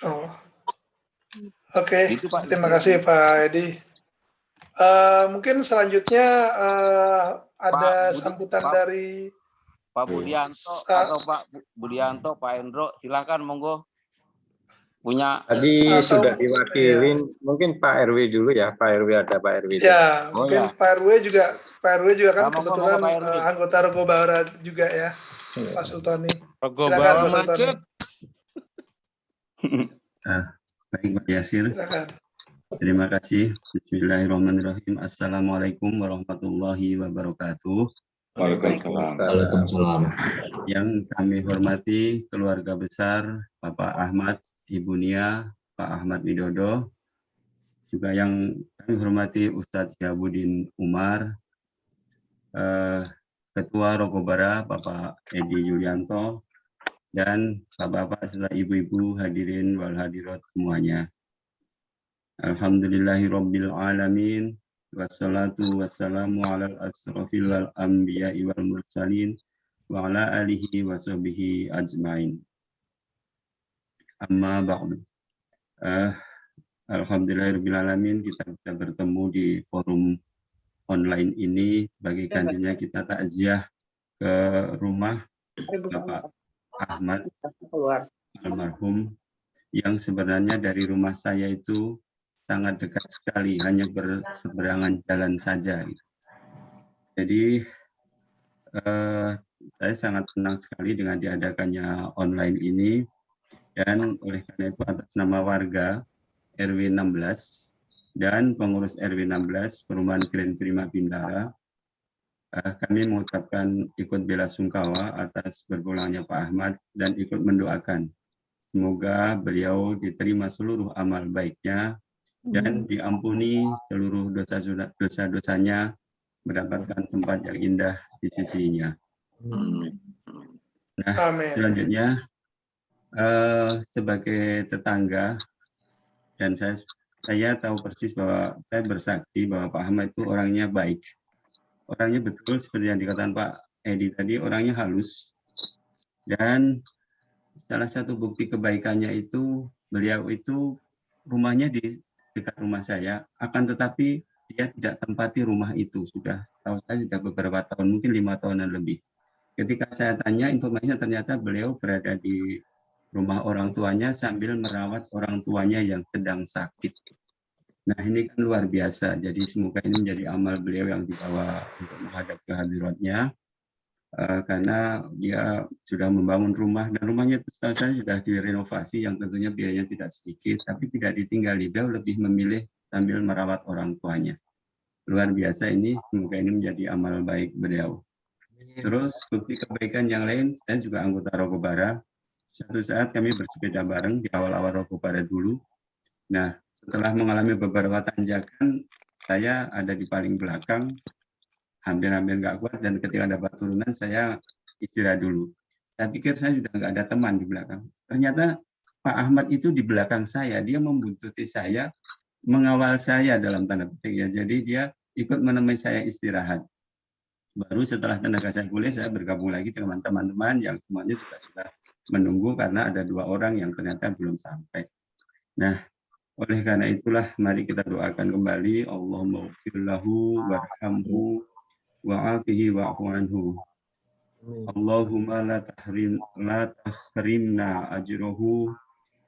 Allah. Oke, terima kasih Pak Edi. Mungkin selanjutnya ada sambutan dari Pak Budianto atau Pak Budianto, Pak Endro, silakan monggo. Punya tadi sudah diwakilin, mungkin Pak RW dulu ya, Pak RW ada Pak RW. Ya, mungkin Pak RW juga kan kebetulan anggota Rogobara juga ya, Pak Sultani. Rogobara macet. Baik Pak Yasir. Silakan. Terima kasih. Bismillahirrahmanirrahim. Assalamualaikum warahmatullahi wabarakatuh. Waalaikumsalam. Yang kami hormati keluarga besar Bapak Ahmad, Ibu Nia, Pak Ahmad Widodo, juga yang kami hormati Ustadz Syahabudin Umar, Ketua Rogobara Bapak Edi Yulianto, dan Bapak-bapak serta ibu-ibu hadirin wal hadirat semuanya. Alhamdulillahirabbil alamin wassalatu wassalamu ala asrofil anbiya'i wal mursalin wa ala alihi wa sahbihi ajmain. Amma ba'du. Alhamdulillahirabbil alamin, kita bisa bertemu di forum online ini. Bagi kanjinya kita takziah ke rumah Bapak Ahmad almarhum yang sebenarnya dari rumah saya itu sangat dekat sekali, hanya berseberangan jalan saja. Jadi saya sangat senang sekali dengan diadakannya online ini, dan oleh karena itu atas nama warga RW 16 dan pengurus RW 16 Perumahan Grand Prima Bintara, kami mengucapkan ikut bela sungkawa atas berpulangnya Pak Ahmad dan ikut mendoakan semoga beliau diterima seluruh amal baiknya dan diampuni seluruh dosa-dosanya, mendapatkan tempat yang indah di sisinya. Nah, selanjutnya sebagai tetangga, dan saya tahu persis bahwa saya bersaksi bahwa Pak Ahmad itu orangnya baik. Orangnya betul seperti yang dikatakan Pak Edi tadi, orangnya halus, Dan salah satu bukti kebaikannya itu, beliau itu rumahnya di dekat rumah saya, akan tetapi dia tidak tempati rumah itu. Sudah tahu saya sudah beberapa tahun, mungkin 5 tahunan lebih. Ketika saya tanya, informasinya ternyata beliau berada di rumah orang tuanya sambil merawat orang tuanya yang sedang sakit. Nah, ini kan luar biasa. Jadi semoga ini menjadi amal beliau yang dibawa untuk menghadap ke hadiratnya. Karena dia sudah membangun rumah, dan rumahnya itu setahu saya sudah direnovasi, yang tentunya biayanya tidak sedikit, tapi tidak ditinggali. Beliau lebih memilih sambil merawat orang tuanya. Luar biasa ini, semoga ini menjadi amal baik beliau. Terus bukti kebaikan yang lain, saya juga anggota Rokobara. Suatu saat kami bersepeda bareng di awal-awal Rokobara dulu. Nah, setelah mengalami beberapa tanjakan, saya ada di paling belakang, hampir-hampir nggak kuat, dan ketika dapat turunan saya istirahat dulu. Saya pikir saya sudah nggak ada teman di belakang. Ternyata Pak Ahmad itu di belakang saya, dia membuntuti saya, mengawal saya dalam tanda petik ya. Jadi dia ikut menemani saya istirahat. Baru setelah tenaga saya pulih, saya bergabung lagi dengan teman-teman yang semuanya juga sudah menunggu karena ada 2 orang yang ternyata belum sampai. Nah, oleh karena itulah mari kita doakan kembali, Allahumma ghfirlahu warhamhu wa'afihi wa'fu anhu. Allahumma la tahrimna ajruhu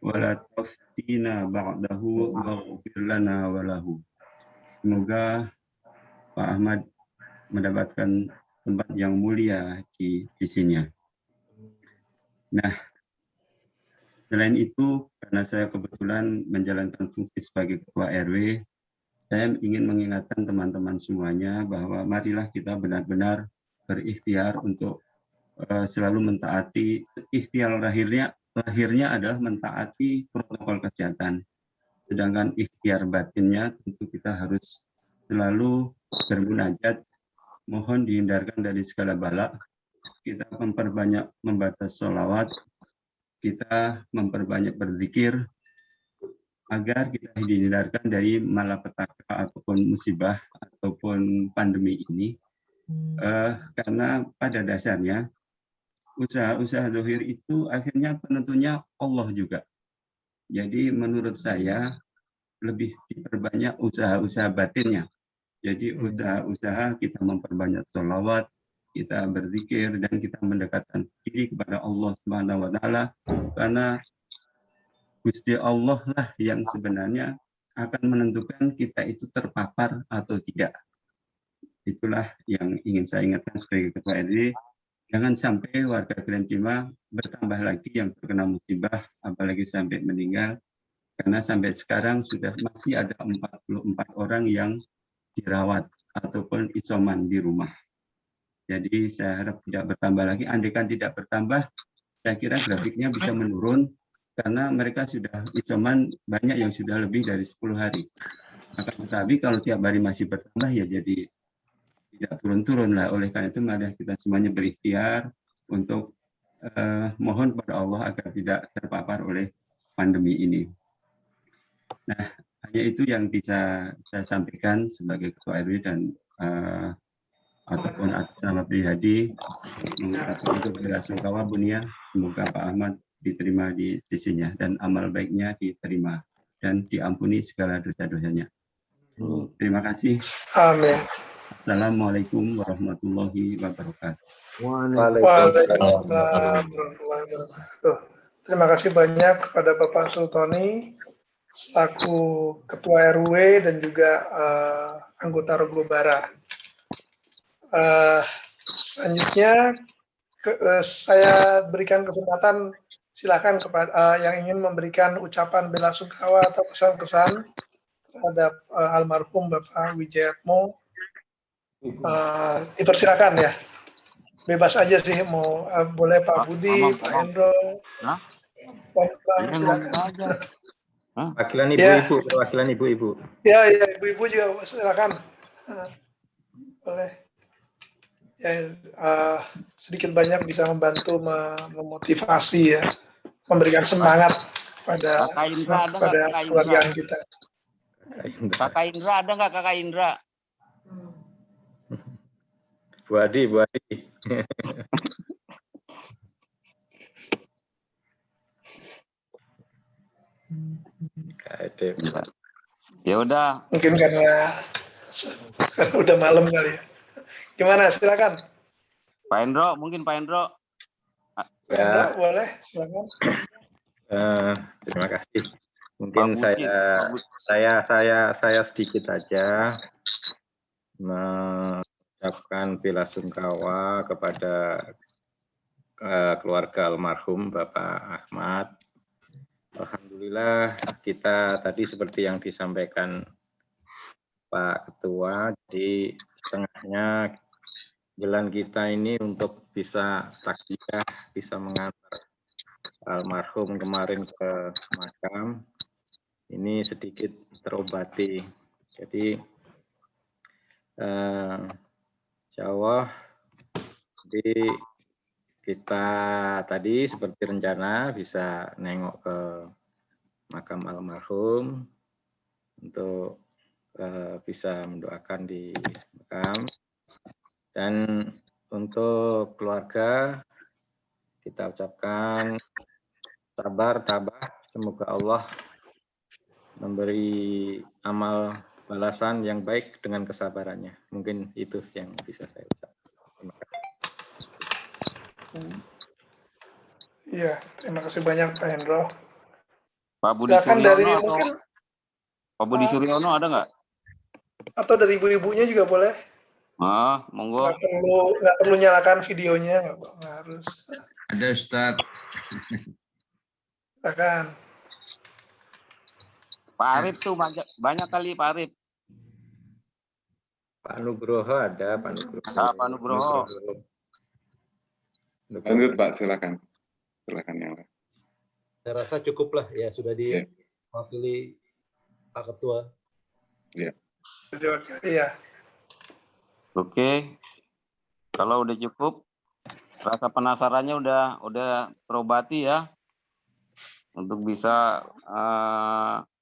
wa la taftina ba'dahu waghfir lana wa lahu. Semoga Pak Ahmad mendapatkan tempat yang mulia di sisinya. Nah, selain itu, karena saya kebetulan menjalankan fungsi sebagai Ketua RW, saya ingin mengingatkan teman-teman semuanya bahwa marilah kita benar-benar berikhtiar untuk selalu mentaati, ikhtiar lahirnya adalah mentaati protokol kesehatan. Sedangkan ikhtiar batinnya tentu kita harus selalu bermunajat, mohon dihindarkan dari segala bala, kita memperbanyak membaca sholawat, kita memperbanyak berzikir, agar kita dihindarkan dari malapetaka ataupun musibah ataupun pandemi ini. Karena pada dasarnya usaha-usaha zahir itu akhirnya penentunya Allah juga. Jadi menurut saya lebih diperbanyak usaha-usaha batinnya. Jadi usaha-usaha kita memperbanyak sholawat, kita berzikir, dan kita mendekatkan diri kepada Allah Subhanahu wa Ta'ala, karena Gusti Allah lah yang sebenarnya akan menentukan kita itu terpapar atau tidak. Itulah yang ingin saya ingatkan sebagai Ketua RW. Jangan sampai warga Grand Prima bertambah lagi yang terkena musibah, apalagi sampai meninggal. Karena sampai sekarang sudah masih ada 44 orang yang dirawat ataupun isoman di rumah. Jadi saya harap tidak bertambah lagi. Andaikan tidak bertambah, saya kira grafiknya bisa menurun, karena mereka sudah isoman banyak yang sudah lebih dari 10 hari. Akan tetapi kalau tiap hari masih bertambah, ya jadi tidak turun-turun lah. Oleh karena itu mari kita semuanya berikhtiar untuk mohon kepada Allah agar tidak terpapar oleh pandemi ini. Nah, hanya itu yang bisa saya sampaikan sebagai Ketua RW dan ataupun atas nama pribadi, mengucapkan untuk belasungkawa Bunia, semoga Pak Ahmad diterima di sisinya dan amal baiknya diterima dan diampuni segala dosa-dosanya. Terima kasih. Amin. Assalamualaikum warahmatullahi wabarakatuh. Waalaikumsalam warahmatullahi wabarakatuh. Terima kasih banyak kepada Bapak Sultoni selaku Ketua RW dan juga anggota Rokobara. Selanjutnya saya berikan kesempatan, silakan kepada yang ingin memberikan ucapan belasungkawa atau pesan-kesan terhadap almarhum Bapak Wijayatmo. Dipersilakan ya, bebas aja sih, mau boleh Pak Budi, Pak Hendro, silakan. Wakilan ibu-ibu, perwakilan ibu-ibu. Ya, ibu-ibu juga silakan. Boleh. Ya, sedikit banyak bisa membantu memotivasi ya, memberikan semangat pada keluarga kita. Kakak Indra ada nggak, Kakak Indra? Bu Adi. Ede. Ya udah. Mungkin karena udah malam kali ya. Gimana? Silakan. Pak Hendro, mungkin Pak Hendro. Pak Hendro, boleh, silakan. Terima kasih. Mungkin saya sedikit aja mengucapkan bela sungkawa kepada keluarga almarhum Bapak Ahmad. Alhamdulillah kita tadi seperti yang disampaikan Pak Ketua, jadi setengahnya jalan kita ini untuk bisa takziah, bisa mengantar almarhum kemarin ke makam, ini sedikit terobati. Jadi insya Allah jadi kita tadi seperti rencana bisa nengok ke makam almarhum untuk bisa mendoakan di makam. Dan untuk keluarga kita ucapkan sabar, tabah, semoga Allah memberi amal balasan yang baik dengan kesabarannya. Mungkin itu yang bisa saya ucapkan. Terima kasih. Iya, terima kasih banyak Pak Hendro. Pak Budi Silakan Suryono dari atau mungkin Pak Budi Suryono ada nggak? atau dari ibu-ibunya juga boleh. Monggo. Nggak perlu nyalakan videonya, nggak harus. Ada Ustadz. Silakan. Pak Arif tuh banyak kali Pak Arif. Pak Nugroho ada, Pak Nugroho. Pak Nugroho. Lanjut Pak, silakan. Silakan yang lain. Saya rasa cukup lah ya, sudah diwakili Pak Ketua. Iya. Iya. Oke. Kalau udah cukup, rasa penasarannya udah terobati ya. Untuk bisa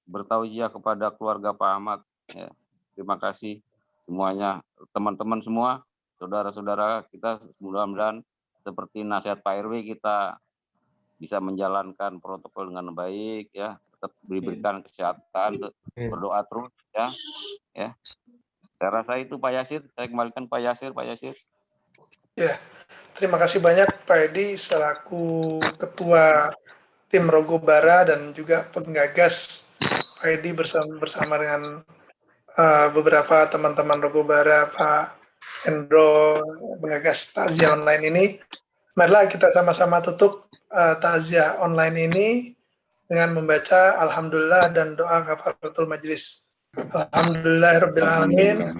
bertausiah kepada keluarga Pak Ahmad. Ya. Terima kasih semuanya, teman-teman semua, saudara-saudara kita, mudah-mudahan seperti nasihat Pak RW kita bisa menjalankan protokol dengan baik ya, tetap diberikan kesehatan, berdoa terus ya. Ya. Saya rasa itu Pak Yasir, saya kembalikan Pak Yasir. Ya, terima kasih banyak Pak Edi selaku Ketua Tim Rogobara dan juga penggagas Pak Edi bersama dengan beberapa teman-teman Rogobara, Pak Hendro, penggagas takziah online ini. Marilah kita sama-sama tutup takziah online ini dengan membaca Alhamdulillah dan doa kafaratul majlis. Alhamdulillahirabbil alamin.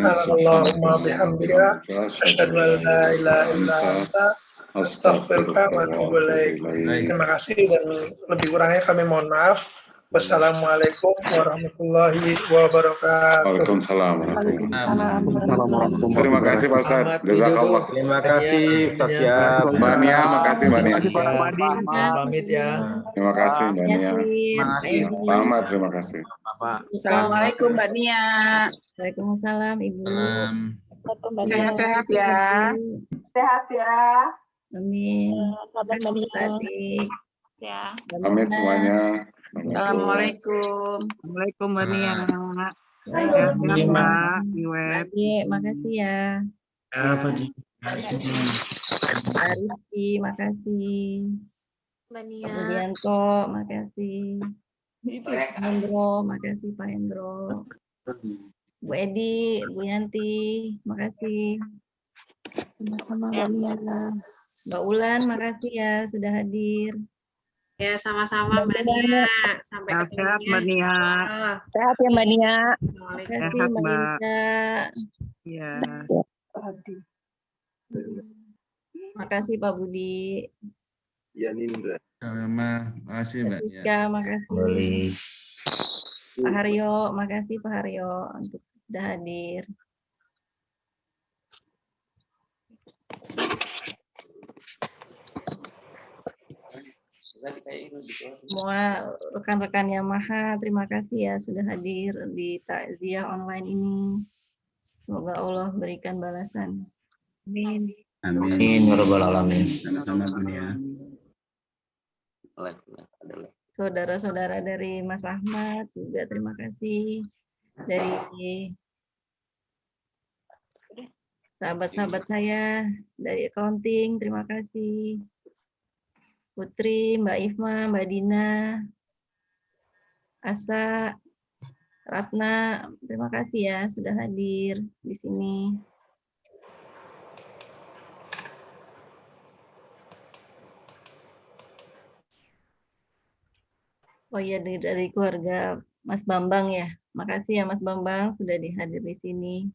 Allahumma bihamdika asyhadu an la ilaha illa anta astaghfiruka wa atubu ilaik. Terima kasih dan lebih kurangnya kami mohon maaf. Wassalamualaikum warahmatullahi wabarakatuh. Waalaikumsalam. Terima kasih Pak Ustadz. Jazakallah. Terima kasih Ustaz ya. Mbak Nia, makasih Mbak Nia. Pamit ya. Terima kasih Mbak Nia. Pak Ahmad, terima kasih. Assalamualaikum Mbak Nia. Waalaikumsalam Ibu. Sehat-sehat ya. Sehat ya. Amin. Kabar Mbak Nia. Ya. Pamit semuanya. Assalamualaikum. Assalamualaikum Mbak Nia. Waalaikumsalam. Mbak Iwet. Makasih ya. Pak Rizky, makasih. Mbak Nia. Pak Budianto, makasih. Pak Hendro, makasih Pak Hendro. Bu Edi, Bu Yanti, makasih. Mbak Ulan, makasih ya sudah hadir. Ya, sama-sama Mbak Nia. Sampai ketemu Sehat Mbak Nia. Sehat ya Mbak Nia. Terima kasih Sehat, Mbak Mbak. Inka. Iya. Makasih Pak Budi. Ya Nindra. Sama, makasih Mbak Nia. Siska, makasih. Pak Haryo, makasih Pak Haryo untuk sudah hadir. Semua rekan-rekan Yamaha, terima kasih ya sudah hadir di takziah online ini. Semoga Allah berikan balasan. Amin. Amin. Ya Rabbal Alamin. Sama-sama, Bu Nia. saudara-saudara dari Mas Ahmad juga terima kasih. Dari sahabat-sahabat saya dari accounting, terima kasih. Putri, Mbak Ifma, Mbak Dina, Asa, Ratna, terima kasih ya sudah hadir di sini. Oh iya, dari keluarga Mas Bambang ya. Makasih ya Mas Bambang sudah dihadir di sini.